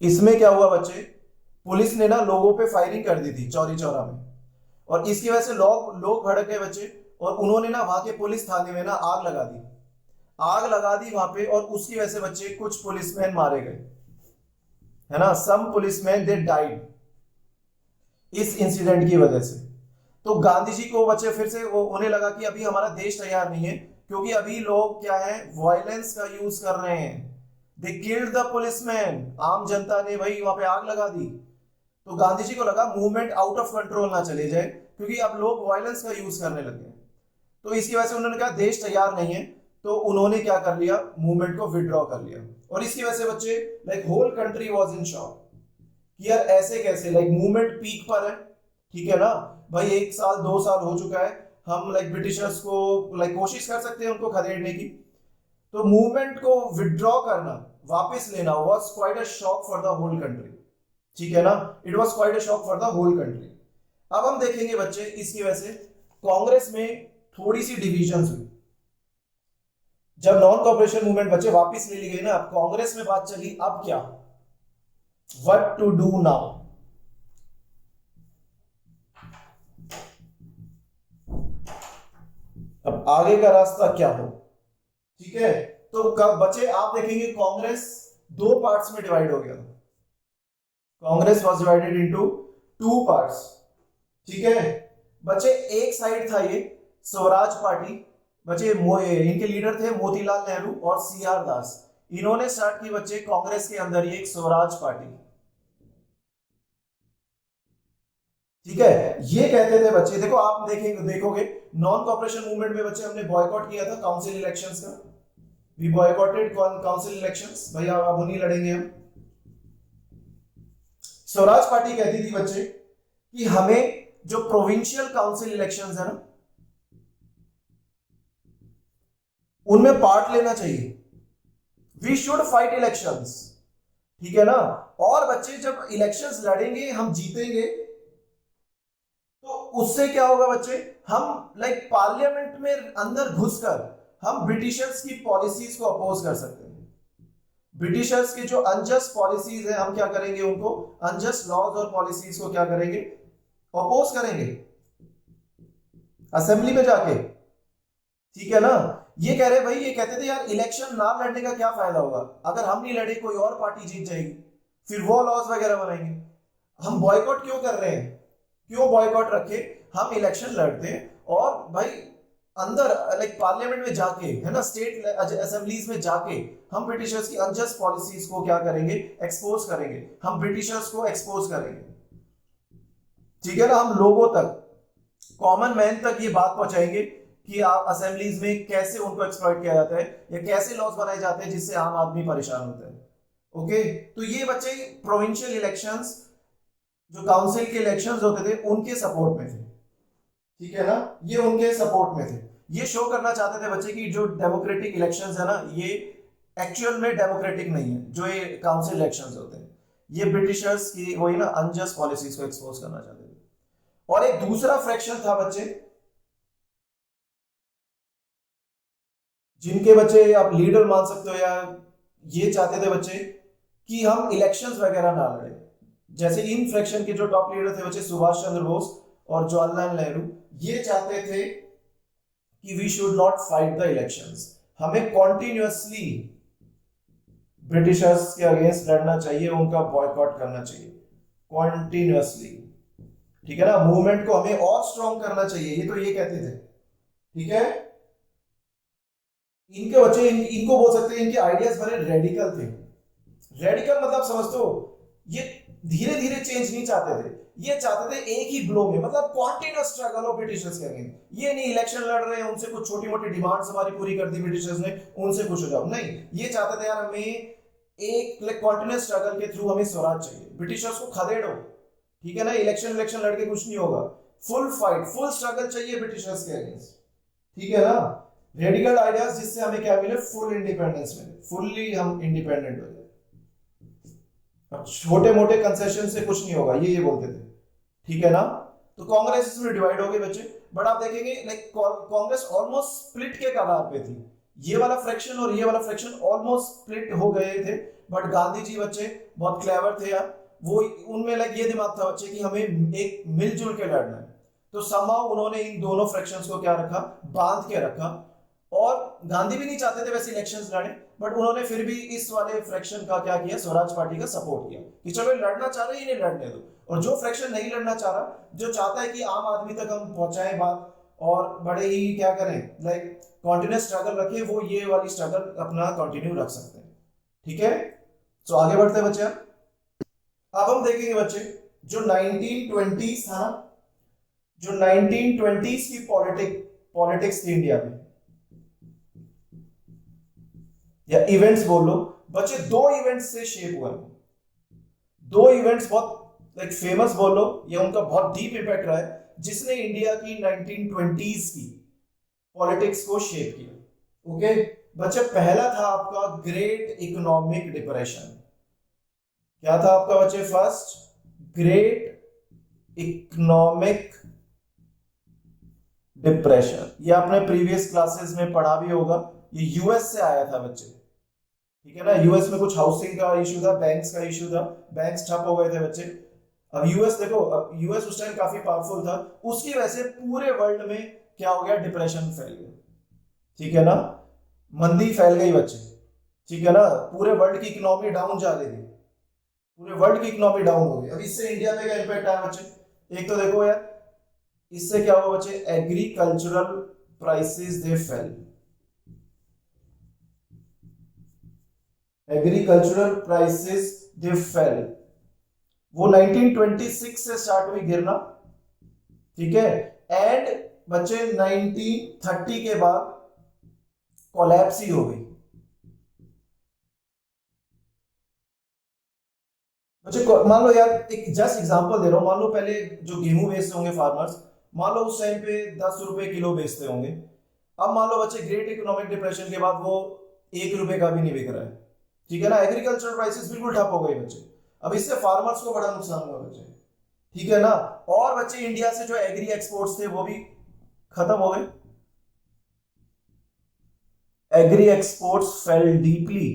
इसमें क्या हुआ बच्चे, पुलिस ने ना लोगों पे फायरिंग कर दी थी चौरी चौरा में, और इसकी वजह से लोग भड़क गए बच्चे, और उन्होंने ना वहां के पुलिस थाने में ना आग लगा दी वहां पे, और उसकी वजह से बच्चे कुछ पुलिसमैन मारे गए, है ना, सम पुलिसमैन दे डाइड इस इंसिडेंट की वजह से। तो गांधी जी को बच्चे फिर से उन्हें लगा कि अभी हमारा देश तैयार नहीं है, क्योंकि अभी लोग क्या है, वायलेंस का यूज कर रहे हैं। दे किल्ड द पुलिसमैन, आम जनता ने भाई वहां पे आग लगा दी। तो गांधी जी को लगा मूवमेंट आउट ऑफ कंट्रोल ना चले जाए, क्योंकि अब लोग वायलेंस का यूज करने लगे। तो इसकी वजह से उन्होंने कहा देश तैयार नहीं है, तो उन्होंने क्या कर लिया, मूवमेंट को विड्रॉ कर लिया। और इसकी वजह से बच्चे like whole country was in shock कि यार ऐसे कैसे, लाइक मूवमेंट पीक पर है, ठीक है ना भाई, 1 साल 2 साल हो चुका है, हम लाइक ब्रिटिशर्स को लाइक कोशिश कर सकते हैं उनको खदेड़ने की। तो मूवमेंट को विड्रॉ करना, वापस लेना was quite a shock for the whole country, ठीक है ना, it was quite a shock for the whole country. अब हम देखेंगे बच्चे इसकी वजह से कांग्रेस में थोड़ी सी डिविजन हुई। जब नॉन कॉपरेशन मूवमेंट बच्चे वापस ले ली गई ना, कांग्रेस में बात चली अब क्या, व्हाट टू डू नाउ। अब आगे का रास्ता क्या हो, ठीक है। तो बच्चे आप देखेंगे कांग्रेस 2 पार्ट्स में डिवाइड हो गया था, Congress was divided into 2 parts, ठीक है बच्चे। एक साइड था ये स्वराज पार्टी, बच्चे इनके लीडर थे मोतीलाल नेहरू और सीआर दास, इन्होंने स्टार्ट की बच्चे कांग्रेस के अंदर ये एक स्वराज पार्टी, ठीक है। ये कहते थे बच्चे, देखो आप देखोगे नॉन कॉपरेशन मूवमेंट में बच्चे हमने बॉयकॉट किया था काउंसिल इलेक्शंस का, वी बॉयकॉटेड काउंसिल इलेक्शंस, भैया अब नहीं लड़ेंगे हम। स्वराज पार्टी कहती थी बच्चे कि हमें जो प्रोविंशियल काउंसिल इलेक्शंस है ना, उनमें पार्ट लेना चाहिए, वी शुड फाइट इलेक्शंस, ठीक है ना। और बच्चे जब इलेक्शंस लड़ेंगे, हम जीतेंगे, तो उससे क्या होगा बच्चे, हम लाइक पार्लियामेंट में अंदर घुसकर हम ब्रिटिशर्स की पॉलिसीज को अपोज कर सकते हैं। ब्रिटिशर्स के जो अनजस्ट पॉलिसीज है हम क्या करेंगे, उनको अनजस्ट लॉज और पॉलिसीज को क्या करेंगे, अपोज करेंगे असेंबली में जाके। ठीक है ना। ये कह रहे भाई, ये कहते थे यार इलेक्शन ना लड़ने का क्या फायदा होगा, अगर हम नहीं लड़े कोई और पार्टी जीत जाएगी, फिर वो लॉज वगैरह बनाएंगे। हम बॉयकॉट क्यों कर रहे हैं, क्यों बॉयकॉट रखे, हम इलेक्शन लड़ते हैं और भाई अंदर लाइक पार्लियामेंट में जाके, है ना, स्टेट असेंबलीज में जाके हम ब्रिटिशर्स की अनजस्ट पॉलिसीज को क्या करेंगे, एक्सपोज करेंगे, हम ब्रिटिशर्स को एक्सपोज करेंगे। ठीक है ना। हम लोगों तक, कॉमन मैन तक ये बात पहुंचाएंगे कि आप असेंबलीज में कैसे उनको एक्सप्लॉइट किया जाता है या कैसे लॉज बनाए जाते हैं जिससे आम आदमी परेशान होता है। ओके, तो ये बच्चे प्रोविंशियल इलेक्शंस, जो काउंसिल के इलेक्शंस होते थे उनके सपोर्ट में थे। ठीक है ना, ये उनके सपोर्ट में थे। ये शो करना चाहते थे बच्चे की जो डेमोक्रेटिक इलेक्शंस है ना, ये एक्चुअल में डेमोक्रेटिक नहीं है, जो ये काउंसिल इलेक्शंस होते हैं, ये ब्रिटिशर्स की वही ना अनजस्ट पॉलिसीज को एक्सपोज करना चाहते थे। और एक दूसरा फ्रैक्शन था बच्चे, जिनके बच्चे आप लीडर मान सकते हो, या ये चाहते थे बच्चे कि हम इलेक्शंस वगैरह ना लड़े। जैसे इन फ्रैक्शन के जो टॉप लीडर थे बच्चे, सुभाष चंद्र बोस और जवाहरलाल नेहरू, ये चाहते थे कि we should not fight the elections, हमें कॉन्टिन्यूअसली ब्रिटिशर्स के अगेंस्ट लड़ना चाहिए, उनका बॉयकॉट करना चाहिए कॉन्टिन्यूअसली। ठीक है ना, मूवमेंट को हमें और स्ट्रॉन्ग करना चाहिए, ये तो ये कहते थे। ठीक है, इनके बच्चे इनको बोल सकते हैं इनके आइडियाज बड़े रेडिकल थे। रेडिकल मतलब समझते हो, ये धीरे धीरे चेंज नहीं चाहते थे, ये चाहते थे एक ही ब्लो में, मतलब कॉन्टिन्यूअस स्ट्रगल हो ब्रिटिशर्स के अगेंस्ट। ये नहीं इलेक्शन लड़ रहे हैं, उनसे कुछ छोटी मोटी डिमांड्स हमारी पूरी कर दी ब्रिटिशर्स ने, उनसे खुश हो जाओ, नहीं। ये चाहते थे यार हमें एक कॉन्टिन्यूअस स्ट्रगल के थ्रू हमें स्वराज चाहिए, ब्रिटिशर्स को खदेड़ो। ठीक है ना, इलेक्शन लड़के कुछ नहीं होगा, फुल फाइट, फुल स्ट्रगल चाहिए ब्रिटिशर्स के अगेंस्ट। ठीक है ना, रेडिकल आइडियाज जिससे हमें क्या मिले, फुल इंडिपेंडेंस मिले, फुल्ली हम इंडिपेंडेंट हो जाए। अब छोटे मोटे कंसेशन से कुछ नहीं होगा, ये बोलते थे। ठीक है ना, तो कांग्रेस इसमें डिवाइड हो गए बच्चे। बट आप देखेंगे लाइक कांग्रेस ऑलमोस्ट स्प्लिट के कगार पे थी, ये वाला फ्रैक्शन और ये वाला फ्रैक्शन ऑलमोस्ट स्प्लिट हो गए थे। बट गांधी जी बच्चे बहुत क्लेवर थे यार, वो उनमें लाइक ये दिमाग था बच्चे कि हमें एक मिलजुल के लड़ना है, तो समहाउ उन्होंने इन दोनों फ्रैक्शंस को क्या रखा, बांध के रखा। और गांधी भी नहीं चाहते थे वैसे इलेक्शंस लड़े, बट उन्होंने फिर भी इस वाले फ्रैक्शन का क्या किया, स्वराज पार्टी का सपोर्ट किया कि चलो लड़ना चाह रहे हैं इन्हें लड़ने दो। और जो फ्रैक्शन नहीं लड़ना चाह रहा, जो चाहता है कि आम आदमी तक हम पहुंचाएं बात और बड़े ही क्या करें, लाइक कॉन्टिन्यूस स्ट्रगल रखें, वो ये वाली स्ट्रगल अपना कंटिन्यू रख सकते हैं। ठीक है, तो आगे बढ़ते हैं बच्चे। अब हम देखेंगे बच्चे जो 1920s था, जो 1920s की पॉलिटिक्स थी इंडिया में, या इवेंट्स बोल लो बच्चे, दो इवेंट्स से शेप हुए। दो इवेंट्स बहुत लाइक फेमस बोल लो, या उनका बहुत डीप इंपैक्ट रहा है, जिसने इंडिया की 1920s की पॉलिटिक्स को शेप किया। ओके बच्चे, पहला था आपका ग्रेट इकोनॉमिक डिप्रेशन। क्या था आपका बच्चे, फर्स्ट ग्रेट इकोनॉमिक डिप्रेशन। ये आपने प्रीवियस क्लासेस में पढ़ा भी होगा, ये यूएस से आया था बच्चे। ठीक है ना, यूएस में कुछ हाउसिंग का इशू था, बैंक्स का इशू था, बैंक्स ठप हो गए थे बच्चे। अब यूएस देखो, अब यूएस उस टाइम काफी पावरफुल था, उसकी वजह से पूरे वर्ल्ड में क्या हो गया, डिप्रेशन फैल गया। ठीक है ना, मंदी फैल गई बच्चे। ठीक है ना, पूरे वर्ल्ड की इकोनॉमी डाउन जा रही थी, पूरे वर्ल्ड की इकोनॉमी डाउन हो गई। अब इससे इंडिया में क्या इंपैक्ट आया बच्चे, एक तो देखो यार, इससे क्या हुआ बच्चे, एग्रीकल्चरल प्राइसेस दे फेल। एग्रीकल्चरल प्राइसेस दे फेल, वो 1926 से स्टार्ट हुई गिरना। ठीक है, एंड बच्चे 1930 के बाद कोलैप्स ही हो गई। बच्चे मान लो यार, एक जस्ट एग्जांपल दे रहा हूं, मान लो पहले जो गेहूं बेचते होंगे फार्मर्स, मान लो उस टाइम पे 10 रुपए किलो बेचते होंगे। अब मान लो बच्चे ग्रेट इकोनॉमिक डिप्रेशन के बाद वो 1 रुपए का भी नहीं बिक रहा है। ठीक है ना, एग्रीकल्चर प्राइसेस बिल्कुल ठप हो गई बच्चे। अब इससे फार्मर्स को बड़ा नुकसान हुआ बच्चे। ठीक है ना, और बच्चे इंडिया से जो एग्री एक्सपोर्ट्स थे वो भी खत्म हो गए, एग्री एक्सपोर्ट्स फेल डीपली।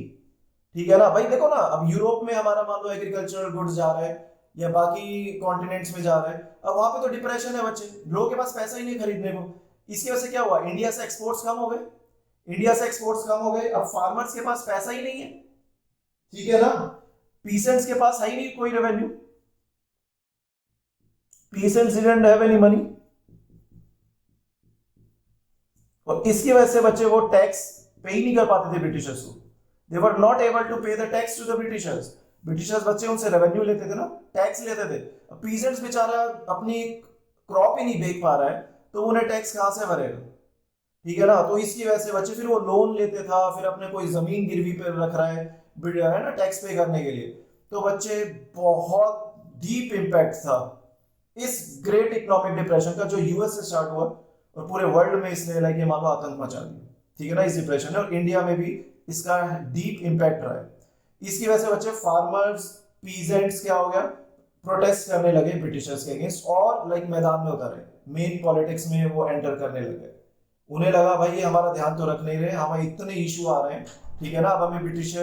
ठीक है ना भाई। देखो ना, अब यूरोप में हमारा मान लो एग्रीकल्चरल गुड्स जा रहा है या बाकी कॉन्टिनेंट्स में जा रहा है, अब वहां पे तो डिप्रेशन है बच्चे, लोगों के पास पैसा ही नहीं खरीदने को। इसकी वजह से क्या हुआ, इंडिया से एक्सपोर्ट्स कम हो गए, इंडिया से एक्सपोर्ट्स कम हो गए। अब फार्मर्स के पास पैसा ही नहीं है, ठीक है ना, पीसेंट्स के पास है ही नहीं कोई revenue, peasants didn't have any money. और इसकी वजह से बच्चे वो टैक्स पे ही नहीं कर पाते थे ब्रिटिशर्स को, they were not able to pay the tax to the Britishers. Britishers बच्चे उनसे रेवेन्यू लेते थे ना, टैक्स लेते थे। पीजेंट्स बेचारा अपनी क्रॉप ही नहीं बेच पा रहा है, तो उन्हें टैक्स कहां से भरेगा, ठीक है ना। तो इसकी वजह से बच्चे फिर वो लोन लेते था, फिर अपने कोई जमीन गिरवी पे रख रहा है ना टैक्स पे करने के लिए। तो बच्चे बहुत डीप इम्पैक्ट था इस ग्रेट इकोनॉमिक डिप्रेशन का, जो यूएस से स्टार्ट हुआ और पूरे वर्ल्ड में इसने लाइक ये मान लो आतंक मचा दिया, ठीक है ना, इस डिप्रेशन ने। और इंडिया में भी इसका डीप इम्पैक्ट रहा है। इसकी वजह से बच्चे फार्मर्स, पीजेंट्स क्या हो गया, प्रोटेस्ट करने लगे ब्रिटिशर्स के अगेंस्ट, और लाइक मैदान में उतरे, मेन पॉलिटिक्स में वो एंटर करने लगे। उन्हें लगा भाई ये हमारा ध्यान तो रख नहीं रहे, हमें इतने इशू आ रहे हैं, ठीक है ना, अब हमें ब्रिटिश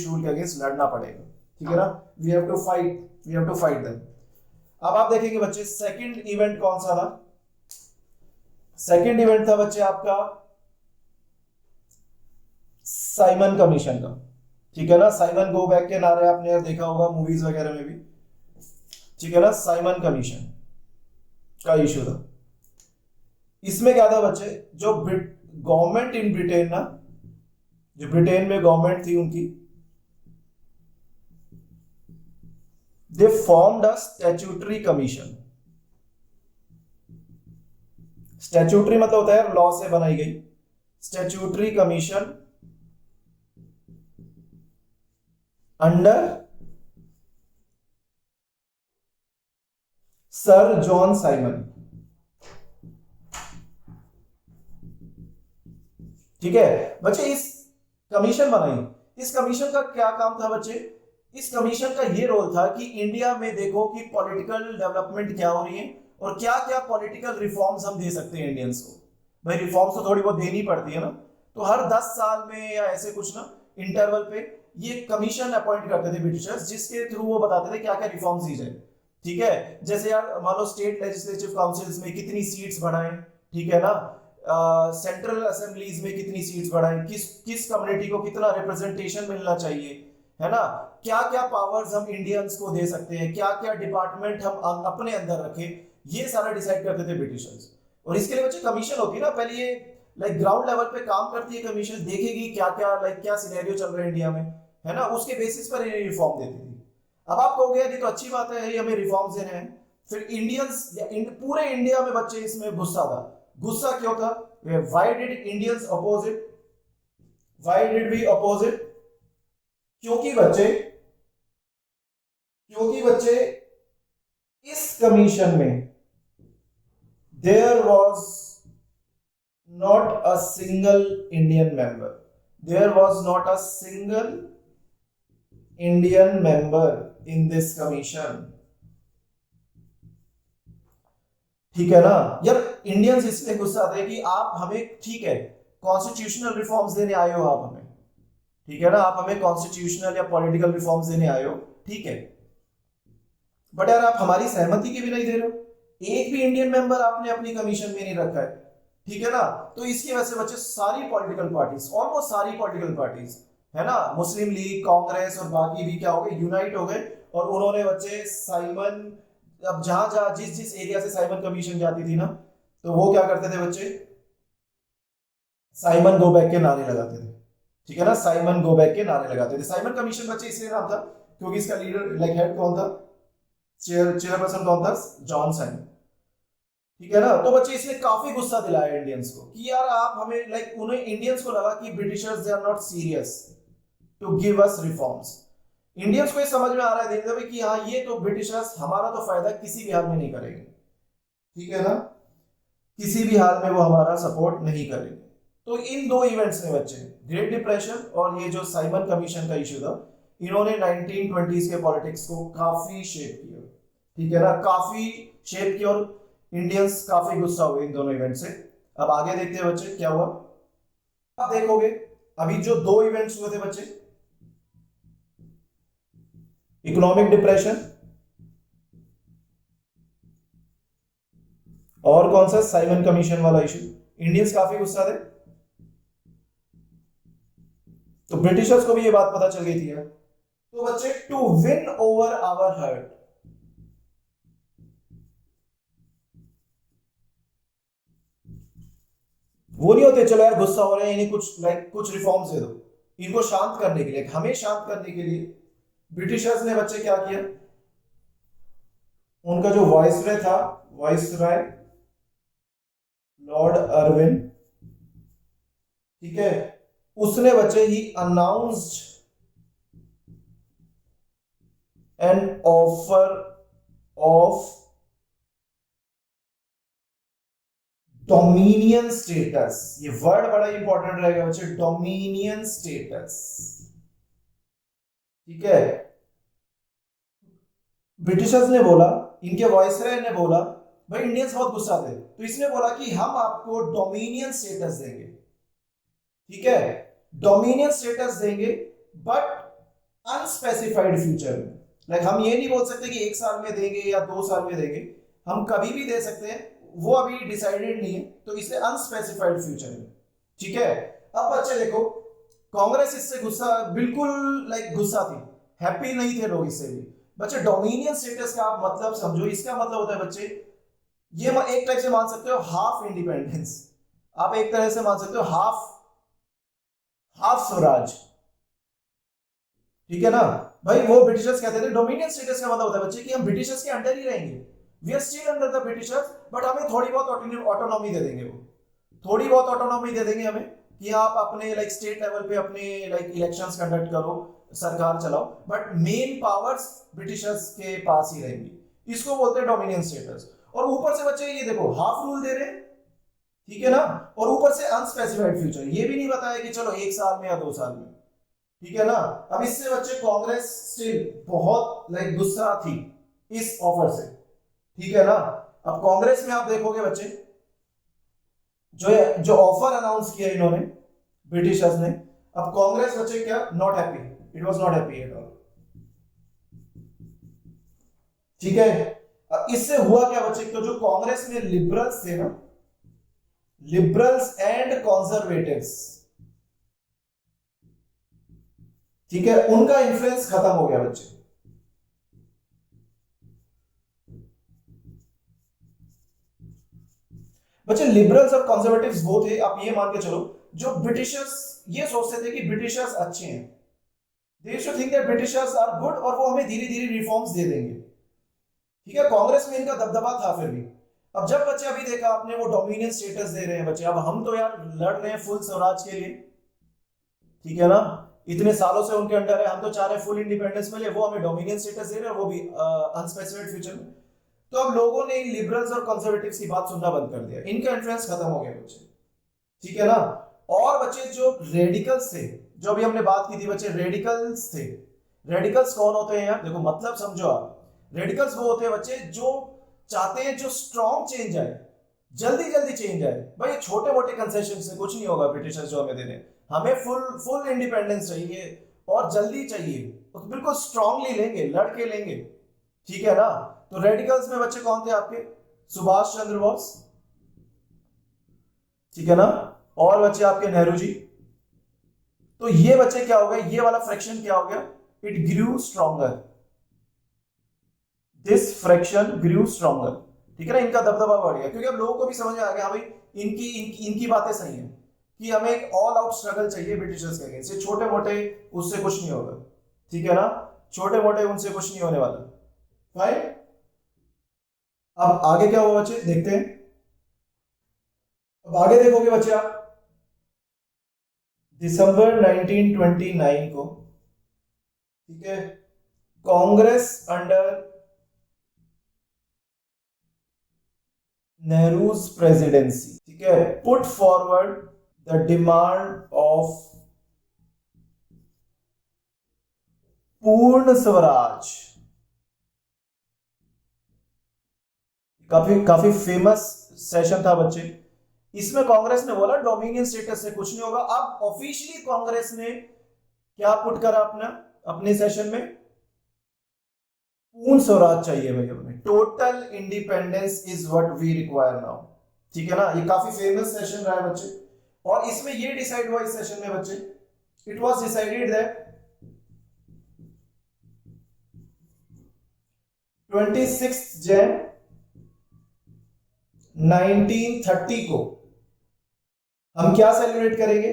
रूल के अगेंस्ट लड़ना पड़ेगा, ठीक है ना, we have to fight them. अब आप देखेंगे बच्चे सेकंड इवेंट कौन सा था, सेकंड इवेंट था बच्चे आपका साइमन कमीशन का, ठीक है ना। साइमन गो बैक के नारे आपने देखा होगा मूवीज वगैरह में भी, ठीक है ना। साइमन कमीशन का इशू था। इसमें क्या था बच्चे, जो गवर्नमेंट इन ब्रिटेन ना, जो ब्रिटेन में गवर्नमेंट थी उनकी, दे formed a statutory commission. Statutory मतलब होता है लॉ से बनाई गई, statutory commission under sir John Simon, ठीक है बच्चे। इस कमीशन बनाई, इस कमीशन का क्या काम था बच्चे, इस कमीशन का ये रोल था कि इंडिया में देखो कि पॉलिटिकल डेवलपमेंट क्या हो रही है और क्या क्या पॉलिटिकल रिफॉर्म्स हम दे सकते हैं इंडियंस को। भाई रिफॉर्म्स तो थोड़ी बहुत देनी पड़ती है ना, तो हर 10 साल में या ऐसे कुछ ना इंटरवल पे ये कमीशन अपॉइंट करते थे ब्रिटिशर्स, जिसके थ्रू वो बताते थे क्या क्या रिफॉर्म्स दी जाए, ठीक है। जैसे यार मान लो स्टेट लेजिस्लेटिव काउंसिल्स में कितनी सीट्स बढ़ाएं, ठीक है ना, सेंट्रल असेंबलीज में कितनी सीट्स बढ़ाएं, किस कम्युनिटी को कितना रिप्रेजेंटेशन मिलना चाहिए, है ना, क्या क्या पावर्स हम इंडियंस को दे सकते हैं, क्या क्या डिपार्टमेंट हम अपने अंदर रखें, ये सारा डिसाइड करते थे ब्रिटिशर्स। और इसके लिए बच्चे कमीशन होती है ना, पहले ये लाइक ग्राउंड लेवल पे काम करती है कमीशन, देखेगी क्या क्या लाइक क्या सिनेरियो चल रहा है इंडिया में, है ना, उसके बेसिस पर ये रिफॉर्म देती थी। अब आप कहोगे ये तो अच्छी बात है, ये हमें रिफॉर्म्स देने हैं। फिर इंडियंस पूरे इंडिया में बच्चे इसमें गुस्सा था। गुस्सा क्यों था, why did Indians oppose it, why did we oppose it, क्योंकि बच्चे इस कमीशन में there was not a single Indian member, there was not a single Indian member in this commission, ठीक है ना यार। इंडियंस इसलिए गुस्सा आते हैं कि आप हमें, ठीक है, कॉन्स्टिट्यूशनल रिफॉर्म्स देने आए हो आप हमें, ठीक है ना, आप हमें कॉन्स्टिट्यूशनल या पॉलिटिकल रिफॉर्म्स देने आए हो, ठीक है, बट यार आप हमारी सहमति के भी नहीं दे रहे हो, एक भी इंडियन मेंबर आपने अपनी कमीशन में नहीं रखा है, ठीक है ना। तो इसकी वजह से बच्चे सारी पॉलिटिकल पार्टीज, ऑलमोस्ट सारी पॉलिटिकल पार्टीज, है ना, मुस्लिम लीग, कांग्रेस और बाकी भी क्या हो गए, यूनाइट हो गए, और उन्होंने बच्चे साइमन, अब जहां जहां जिस एरिया से साइमन कमीशन जाती थी ना, तो वो क्या करते थे बच्चे, साइमन गो बैक के नारे लगाते थे, ठीक है ना, साइमन गो बैक के नारे लगाते थे। साइमन कमीशन बच्चे इसलिए नाम था क्योंकि इसका लीडर लाइक हेड कौन था, चेयरपर्सन कौन था, जॉन साइमन, ठीक है ना। तो बच्चे इसने काफी गुस्सा दिलाया इंडियंस को कि यार आप हमें लाइक, उन्हें इंडियंस को लगा कि Britishers they are not serious to give us reforms. Indians को ये समझ में आ रहा है धीरे कि हाँ ये तो ब्रिटिशर्स हमारा तो फायदा किसी भी हाल में नहीं करेंगे, ठीक है ना, किसी भी हाल में वो हमारा सपोर्ट नहीं करेंगे। तो इन दो इवेंट्स ने बच्चे, ग्रेट डिप्रेशन और ये जो साइमन कमीशन का इश्यू था, इन्होंने 1920s के पॉलिटिक्स को काफी शेप किया, ठीक है ना, काफी शेप किया, और इंडियंस काफी गुस्सा हुए इन दोनों इवेंट से। अब आगे देखते हैं बच्चे क्या हुआ। आप देखोगे अभी जो दो इवेंट्स हुए थे बच्चे, इकोनॉमिक डिप्रेशन, और कौन सा, साइमन कमीशन वाला इशू। इंडियंस काफी गुस्सा थे, तो ब्रिटिशर्स को भी ये बात पता चल गई थी यार। तो बच्चे, to win over our heart, वो नहीं होते चलो यार गुस्सा हो रहे हैं इन्हें कुछ कुछ रिफॉर्म्स दे दो, इनको शांत करने के लिए, हमें शांत करने के लिए ब्रिटिशर्स ने बच्चे क्या किया, उनका जो वाइसरॉय था, वाइसरॉय लॉर्ड अर्विन, ठीक है, उसने बच्चे he announced an offer of dominion status. ये वर्ड बड़ा इंपॉर्टेंट रहेगा बच्चे, डोमिनियन स्टेटस, ठीक है। ब्रिटिशर्स ने बोला, इनके वाइसरॉय ने बोला, भाई इंडियंस बहुत गुस्सा थे, तो इसने बोला कि हम आपको डोमिनियन स्टेटस देंगे, ठीक है, डोमिनियन स्टेटस देंगे, बट अनस्पेसिफाइड फ्यूचर में। हम ये नहीं बोल सकते कि 1 साल में देंगे या 2 साल में देंगे, हम कभी भी दे सकते हैं, वो अभी डिसाइडेड नहीं है, तो इसे अनस्पेसिफाइड फ्यूचर में, ठीक है। अब बच्चे देखो, कांग्रेस इससे गुस्सा, बिल्कुल गुस्सा थी, हैप्पी नहीं थे लोग इससे भी। बच्चे डोमिनियन स्टेटस का आप मतलब समझो, इसका मतलब होता है बच्चे, ये एक टाइप से मान सकते हो हाफ इंडिपेंडेंस, आप एक तरह से मान सकते हो हाफ हाफ स्वराज, ठीक है ना। भाई वो ब्रिटिशर्स कहते थे, डोमिनियन स्टेटस का मतलब होता है बच्चे कि हम ब्रिटिशर्स के अंडर ही रहेंगे, we are still under the Britishers, but हमें थोड़ी बहुत ऑटोनॉमी दे देंगे, वो थोड़ी बहुत ऑटोनॉमी दे देंगे हमें, कि आप अपने स्टेट लेवल पे अपने इलेक्शंस कंडक्ट करो, सरकार चलाओ, बट मेन पावर्स ब्रिटिशर्स के पास ही रहेंगी, इसको बोलते हैं डोमिनियन स्टेटस। और ऊपर से बच्चे ये देखो हाफ रूल दे रहे हैं, ठीक है ना, और ऊपर से अनस्पेसिफाइड फ्यूचर, ये भी नहीं बताया कि चलो 1 साल में या 2 साल में, ठीक है ना। अब इससे बच्चे कांग्रेस स्टिल बहुत गुस्सा थी इस ऑफर से, ठीक है ना। अब कांग्रेस में आप देखोगे बच्चे, जो जो ऑफर अनाउंस किया इन्होंने ब्रिटिशर्स ने, अब कांग्रेस बच्चे क्या, not happy, it was not happy at all, ठीक है। अब इससे हुआ क्या बच्चे, तो जो कांग्रेस में लिबरल्स थे ना, लिबरल्स एंड कॉन्जर्वेटिव्स, ठीक है, उनका इन्फ्लुएंस खत्म हो गया बच्चे। बच्चे लिबरल्स और कंजर्वेटिव्स वो थे, आप ये मान के चलो, जो ब्रिटिशर्स ये सोचते थे कि ब्रिटिशर्स अच्छे हैं, they should think that Britishers are good, और वो हमें धीरे धीरे रिफॉर्म्स दे देंगे, ठीक है। कांग्रेस में इनका दबदबा था फिर भी। अब जब बच्चे अभी देखा आपने, वो डोमिनियन स्टेटस दे रहे हैं बच्चे, अब हम तो यार लड़ रहे हैं फुल स्वराज के लिए, ठीक है ना, इतने सालों से उनके अंडर है, हम तो चाह रहे हैं फुल इंडिपेंडेंस मिले, वो हमें डोमिनियन स्टेटस दे रहे हैं, वो भी अनस्पेसिफाइड फ्यूचर में। तो अब लोगों ने लिबरल्स और कंजर्वेटिव्स की बात सुनना बंद कर दिया, इनका इन्फ्लुएंस खत्म हो गया बच्चे, ठीक है ना। और बच्चे जो रेडिकल्स थे, जो अभी हमने बात की थी बच्चे, रेडिकल्स थे, रेडिकल्स कौन होते हैं यार, देखो मतलब समझो आप, रेडिकल्स वो होते हैं बच्चे जो चाहते हैं जो स्ट्रॉन्ग चेंज आए, जल्दी जल्दी चेंज आए। भाई छोटे मोटे कंसेशन से कुछ नहीं होगा, ब्रिटिशर्स जो हमें दे रहे, हमें फुल फुल इंडिपेंडेंस चाहिए और जल्दी चाहिए, तो बिल्कुल स्ट्रांगली लेंगे, लड़के लेंगे, ठीक है ना। तो रेडिकल्स में बच्चे कौन थे आपके, सुभाष चंद्र बोस, ठीक है ना, और बच्चे आपके नेहरू जी। तो ये बच्चे क्या हो गए, ये वाला फ्रैक्शन क्या हो गया, it grew stronger, this fraction grew stronger, ठीक है ना, इनका दबदबा बढ़ गया, क्योंकि अब लोगों को भी समझ आ गया भाई इनकी बातें सही हैं, कि हमें एक ऑल आउट स्ट्रगल चाहिए ब्रिटिशर्स के अगेंस्ट, ये छोटे मोटे उससे कुछ नहीं होगा, ठीक है ना, छोटे मोटे उनसे कुछ नहीं होने वाला, फाइन। अब आगे क्या हुआ बच्चे, देखते हैं। अब आगे देखोगे बच्चे आप, दिसंबर 1929 को, ठीक है, कांग्रेस अंडर नेहरूज प्रेसिडेंसी, ठीक है, put forward the demand of पूर्ण स्वराज। काफी काफी फेमस सेशन था बच्चे, इसमें कांग्रेस ने बोला डोमिनियन स्टेटस से कुछ नहीं होगा। अब ऑफिशियली कांग्रेस ने क्या पुट करा अपना, अपने सेशन में, पूर्ण स्वराज चाहिए भाई हमें, total independence is what we require now. ठीक है ना, ये काफी फेमस सेशन रहा है बच्चे, और इसमें ये डिसाइड हुआ इस सेशन में बच्चे, it was decided that 26 Jan 1930 को हम क्या सेलिब्रेट करेंगे,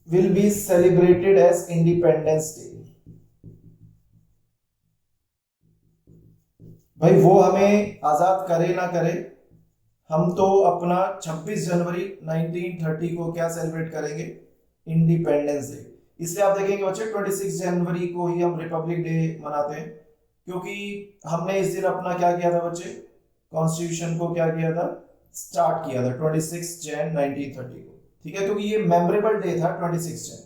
will be celebrated as independence day. भाई वो हमें आजाद करे ना करे, हम तो अपना 26 जनवरी 1930 को क्या सेलिब्रेट करेंगे, इंडिपेंडेंस डे। इसलिए आप देखेंगे बच्चे 26 जनवरी को ही हम रिपब्लिक डे मनाते हैं, क्योंकि हमने इस दिन अपना क्या किया था बच्चे, कॉन्स्टिट्यूशन को क्या किया था, स्टार्ट किया था 26 जैन 1930 को। ठीक है, क्योंकि ये मेमोरेबल डे था 26 जैन।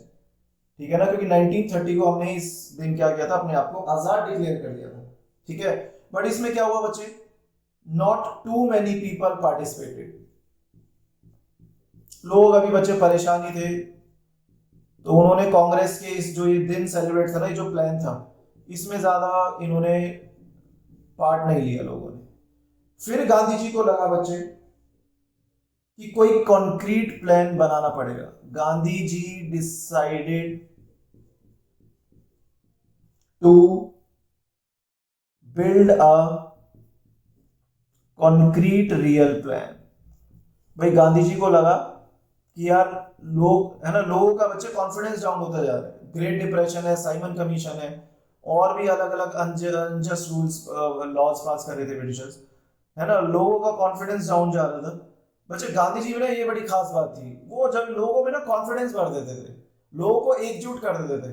ठीक है ना, क्योंकि 1930 को हमने इस दिन क्या किया था, अपने आप को आजाद डिक्लेयर कर दिया था। ठीक है, बट इसमें क्या हुआ बच्चे, not too many people participated. लोग अभी बच्चे परेशान ही थे, तो उन्होंने कांग्रेस के इस जो ये दिन सेलिब्रेट था ना, ये जो प्लान था, इसमें ज्यादा इन्होंने पार्ट नहीं लिया लोगों ने। फिर गांधी जी को लगा बच्चे कि कोई कॉन्क्रीट प्लान बनाना पड़ेगा। Gandhi ji decided to build a concrete real plan. भाई गांधी जी को लगा कि यार लोग है ना, लोगों का बच्चे कॉन्फिडेंस डाउन होता जा रहा है, ग्रेट डिप्रेशन है, साइमन कमीशन है, और भी अलग अलग अनजस्ट रूल्स लॉज पास कर रहे थे ब्रिटिशर्स, है ना, लोगों का कॉन्फिडेंस डाउन जा रहा था। बच्चे गांधी जी में ना ये बड़ी खास बात थी, वो जब लोगों में ना कॉन्फिडेंस भर देते थे, लोगों को एकजुट कर देते थे,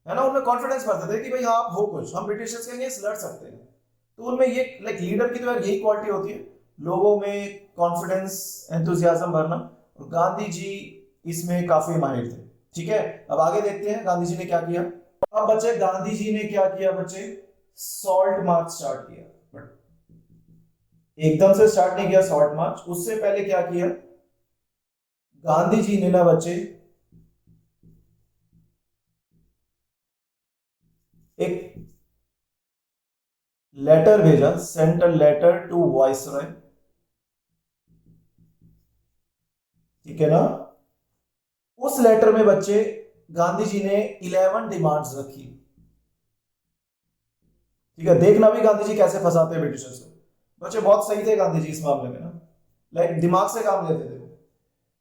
है ना, उनमें कॉन्फिडेंस भरते थे कि भाई हाँ आप हो कुछ, हम ब्रिटिशर्स के अगेंस्ट लड़ सकते हैं। तो उनमें ये लाइक लीडर की तो यार यही क्वालिटी होती है, लोगों में कॉन्फिडेंस एंथुसियाज्म भरना, और गांधी जी इसमें काफी माहिर थे। ठीक है, अब आगे देखते हैं गांधी जी ने क्या किया। अब बच्चे गांधी जी ने क्या किया बच्चे, सॉल्ट मार्च स्टार्ट किया, बट एकदम से स्टार्ट नहीं किया सॉल्ट मार्च, उससे पहले क्या किया गांधी जी ने ना बच्चे, एक लेटर भेजा, sent a letter to viceroy. ठीक है ना, उस लेटर में बच्चे गांधी जी ने 11 डिमांड्स रखी। ठीक है, देखना भी गांधी जी कैसे फंसाते हैं ब्रिटिशर्स को। बच्चे बहुत सही थे गांधी जी इस मामले में ना, लाइक दिमाग से काम लेते थे।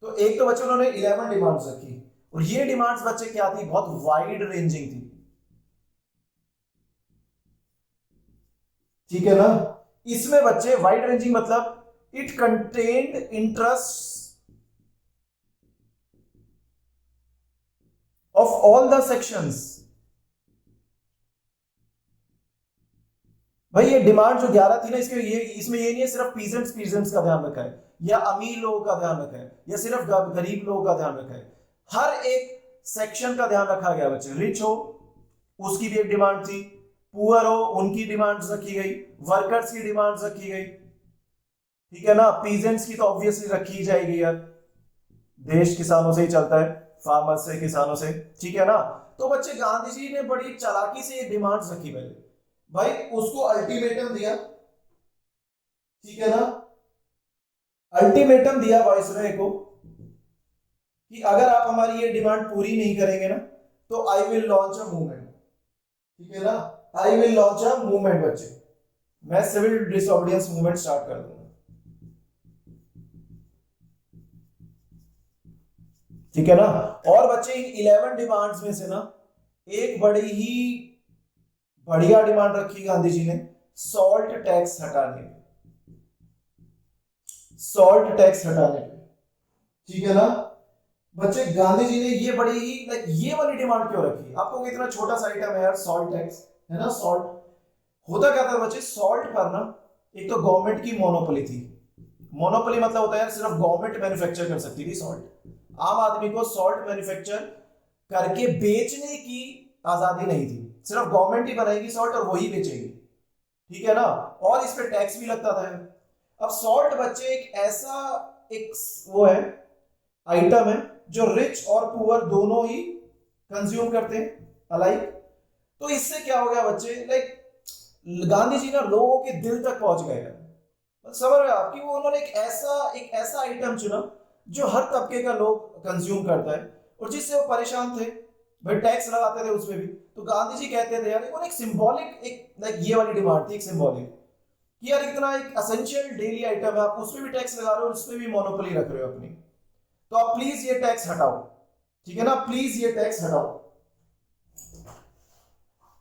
तो एक तो बच्चे उन्होंने 11 डिमांड्स रखी, और ये डिमांड्स बच्चे क्या थी, बहुत वाइड रेंजिंग थी। ठीक है ना, इसमें बच्चे वाइड रेंजिंग मतलब it contained interest of all the sections. भाई ये डिमांड जो 11 थी ना, इसके ये इसमें ये नहीं है सिर्फ पीजेंट्स का ध्यान रखा है, या अमीर लोगों का ध्यान रखा है, या सिर्फ गरीब लोगों का ध्यान रखा है, हर एक सेक्शन का ध्यान रखा गया बच्चे। रिच हो उसकी भी एक डिमांड थी, पुअर हो उनकी डिमांड्स रखी गई, वर्कर्स की डिमांड्स रखी गई। ठीक है ना, पीजेंट्स की तो ऑब्वियसली रखी ही जाएगी यार, देश किसानों से ही चलता है, फार्मर्स से, किसानों से। ठीक है ना, तो बच्चे गांधी जी ने बड़ी चालाकी से ये डिमांड्स रखी पहले, भाई उसको अल्टीमेटम दिया। ठीक है ना, अल्टीमेटम दिया वायसरॉय को कि अगर आप हमारी ये डिमांड पूरी नहीं करेंगे ना, तो I will launch a movement. ठीक है ना, I will launch a movement बच्चे, मैं सिविल डिसोबीडियंस मूवमेंट स्टार्ट कर दूंगा। ठीक है ना, और बच्चे इन 11 डिमांड्स में से ना एक बड़ी ही बढ़िया डिमांड रखी गांधी जी ने, सॉल्ट टैक्स हटाने पे, सॉल्ट टैक्स हटाने पे। ठीक है ना, बच्चे गांधी जी ने ये बड़ी ही लाइक ये वाली डिमांड क्यों रखी, आपको इतना छोटा सा आइटम है यार सॉल्ट टैक्स, है ना। सॉल्ट होता क्या था बच्चे, सॉल्ट पर ना एक तो गवर्नमेंट की मोनोपोली थी। मोनोपोली मतलब होता है यार सिर्फ गवर्नमेंट मैन्युफैक्चर कर सकती थी सॉल्ट, आम आदमी को सॉल्ट मैन्युफैक्चर करके बेचने की आजादी नहीं थी, सिर्फ गवर्नमेंट ही बनाएगी सॉल्ट और वही बेचेगी। ठीक है ना, और इस पे टैक्स भी लगता था। अब सॉल्ट बच्चे एक ऐसा एक वो है, आइटम है जो रिच और पुअर दोनों ही कंज्यूम करते हैं अलाइक। तो इससे क्या हो गया बच्चे, लाइक गांधी जी ना लोगों के दिल तक पहुंच गए हैं। समझ रहे हो आप कि वो उन्होंने एक ऐसा आइटम चुना जो हर तबके का लोग कंज्यूम करता है और जिससे वो परेशान थे, भाई टैक्स लगाते थे उसमें भी। तो गांधी जी कहते थे यार एक सिंबॉलिक, एक लाइक ये वाली डिमांड थी, एक सिंबॉलिक कि यार इतना एक असेंशियल डेली आइटम है, आप उसमें भी टैक्स लगा रहे हो, उसमें भी मोनोपोली रख रहे हो अपनी, तो आप प्लीज ये टैक्स हटाओ, ठीक है ना, प्लीज ये टैक्स हटाओ।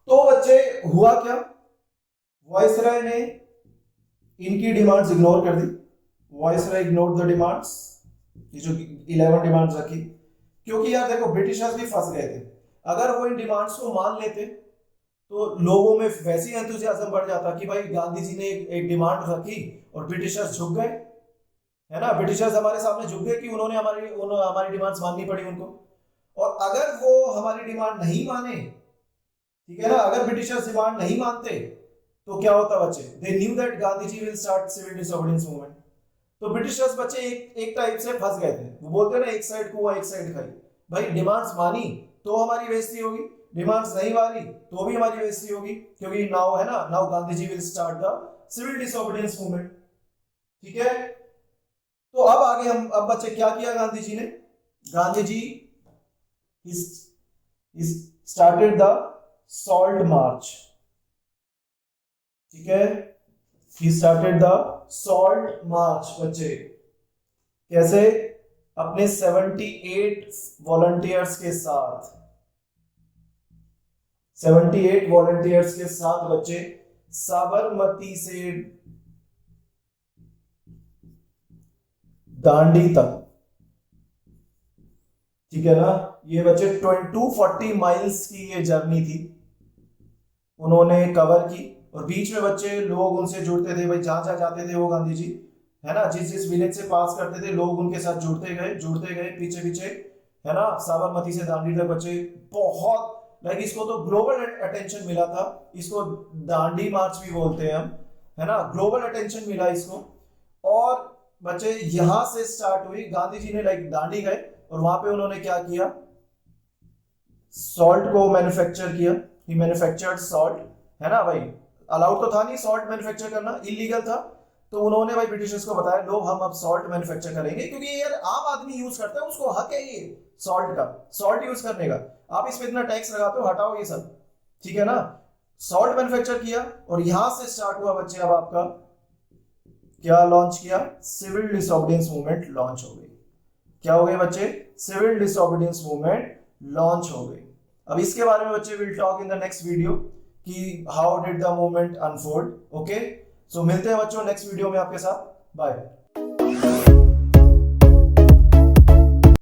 तो बच्चे हुआ क्या, वायसराय ने इनकी डिमांड्स इग्नोर कर दी, वायसराय इग्नोर द डिमांड्स, ये जो 11 डिमांड्स रखी, क्योंकि यार देखो ब्रिटिशर्स भी फंस गए थे। अगर वो इन डिमांड्स को मान लेते तो लोगों में वैसे ही एंथुसियाज्म बढ़ जाता कि भाई गांधी जी ने एक डिमांड रखी और ब्रिटिशर्स झुक गए, है ना, ब्रिटिशर्स हमारे सामने झुक गए कि उन्होंने हमारी डिमांड्स माननी पड़ी उनको। और अगर वो हमारी डिमांड नहीं माने, ठीक है ना, अगर ब्रिटिशर्स डिमांड नहीं मानते तो क्या होता बच्चे, they knew that Gandhi ji will start civil disobedience movement. तो ब्रिटिशर्स बच्चे एक टाइप से फंस गए थे, वो बोलते हैं ना एक साइड कुआ एक साइड खाई, भाई डिमांड्स मानी तो हमारी बेइज्जती होगी, डिमांड्स नहीं मानी तो भी हमारी बेइज्जती होगी, क्योंकि नाउ है ना, now Gandhi ji will start the civil disobedience movement, ठीक है। तो अब आगे हम, अब बच्चे क्या किया गांधी जी ने, Gandhi ji started the salt march, ठीक है, he started the salt march बच्चे, कैसे, अपने 78 वॉलंटियर्स के साथ, 78 वॉलंटियर्स के साथ बच्चे साबरमती से दांडी तक, ठीक है ना, ये बच्चे 240 माइल्स की ये जर्नी थी उन्होंने कवर की। और बीच में बच्चे लोग उनसे जुड़ते थे, भाई जहां जहां जाते थे वो गांधी जी, है ना, जिस जिस विलेज से पास करते थे लोग उनके साथ जुड़ते गए पीछे पीछे, है ना, साबरमती से दांडी तक बच्चे बहुत, लाइक इसको तो ग्लोबल अटेंशन मिला था, इसको दांडी मार्च भी बोलते हैं हम, है ना, ग्लोबल अटेंशन मिला इसको। और बच्चे यहां से स्टार्ट हुई, गांधी जी ने लाइक दांडी गए और वहां पे उन्होंने क्या किया, सॉल्ट को मैन्युफैक्चर किया, ही मैन्युफैक्चर्ड सॉल्ट, है ना भाई, अलाउड तो था नहीं सॉल्ट मैन्युफैक्चर करना, इलीगल था। तो उन्होंने भाई ब्रिटिशर्स को बताया लो हम अब सॉल्ट मैन्युफैक्चर करेंगे, क्योंकि यार आम आदमी यूज करता है, उसको हक है ये सॉल्ट का, सॉल्ट यूज करने का, आप इस पे इतना टैक्स लगाते हो, हटाओ ये सब, ठीक है ना। सॉल्ट मैन्युफैक्चर किया और यहां से स्टार्ट हुआ बच्चे, अब आपका क्या लॉन्च किया, सिविल डिसोबीडियंस मूवमेंट लॉन्च हो गई। क्या हो गई बच्चे, सिविल डिसोबीडियंस मूवमेंट लॉन्च हो गई। अब इसके बारे में बच्चे will talk in the next video कि how did the movement unfold, okay. So मिलते हैं बच्चों नेक्स्ट वीडियो में आपके साथ, बाय।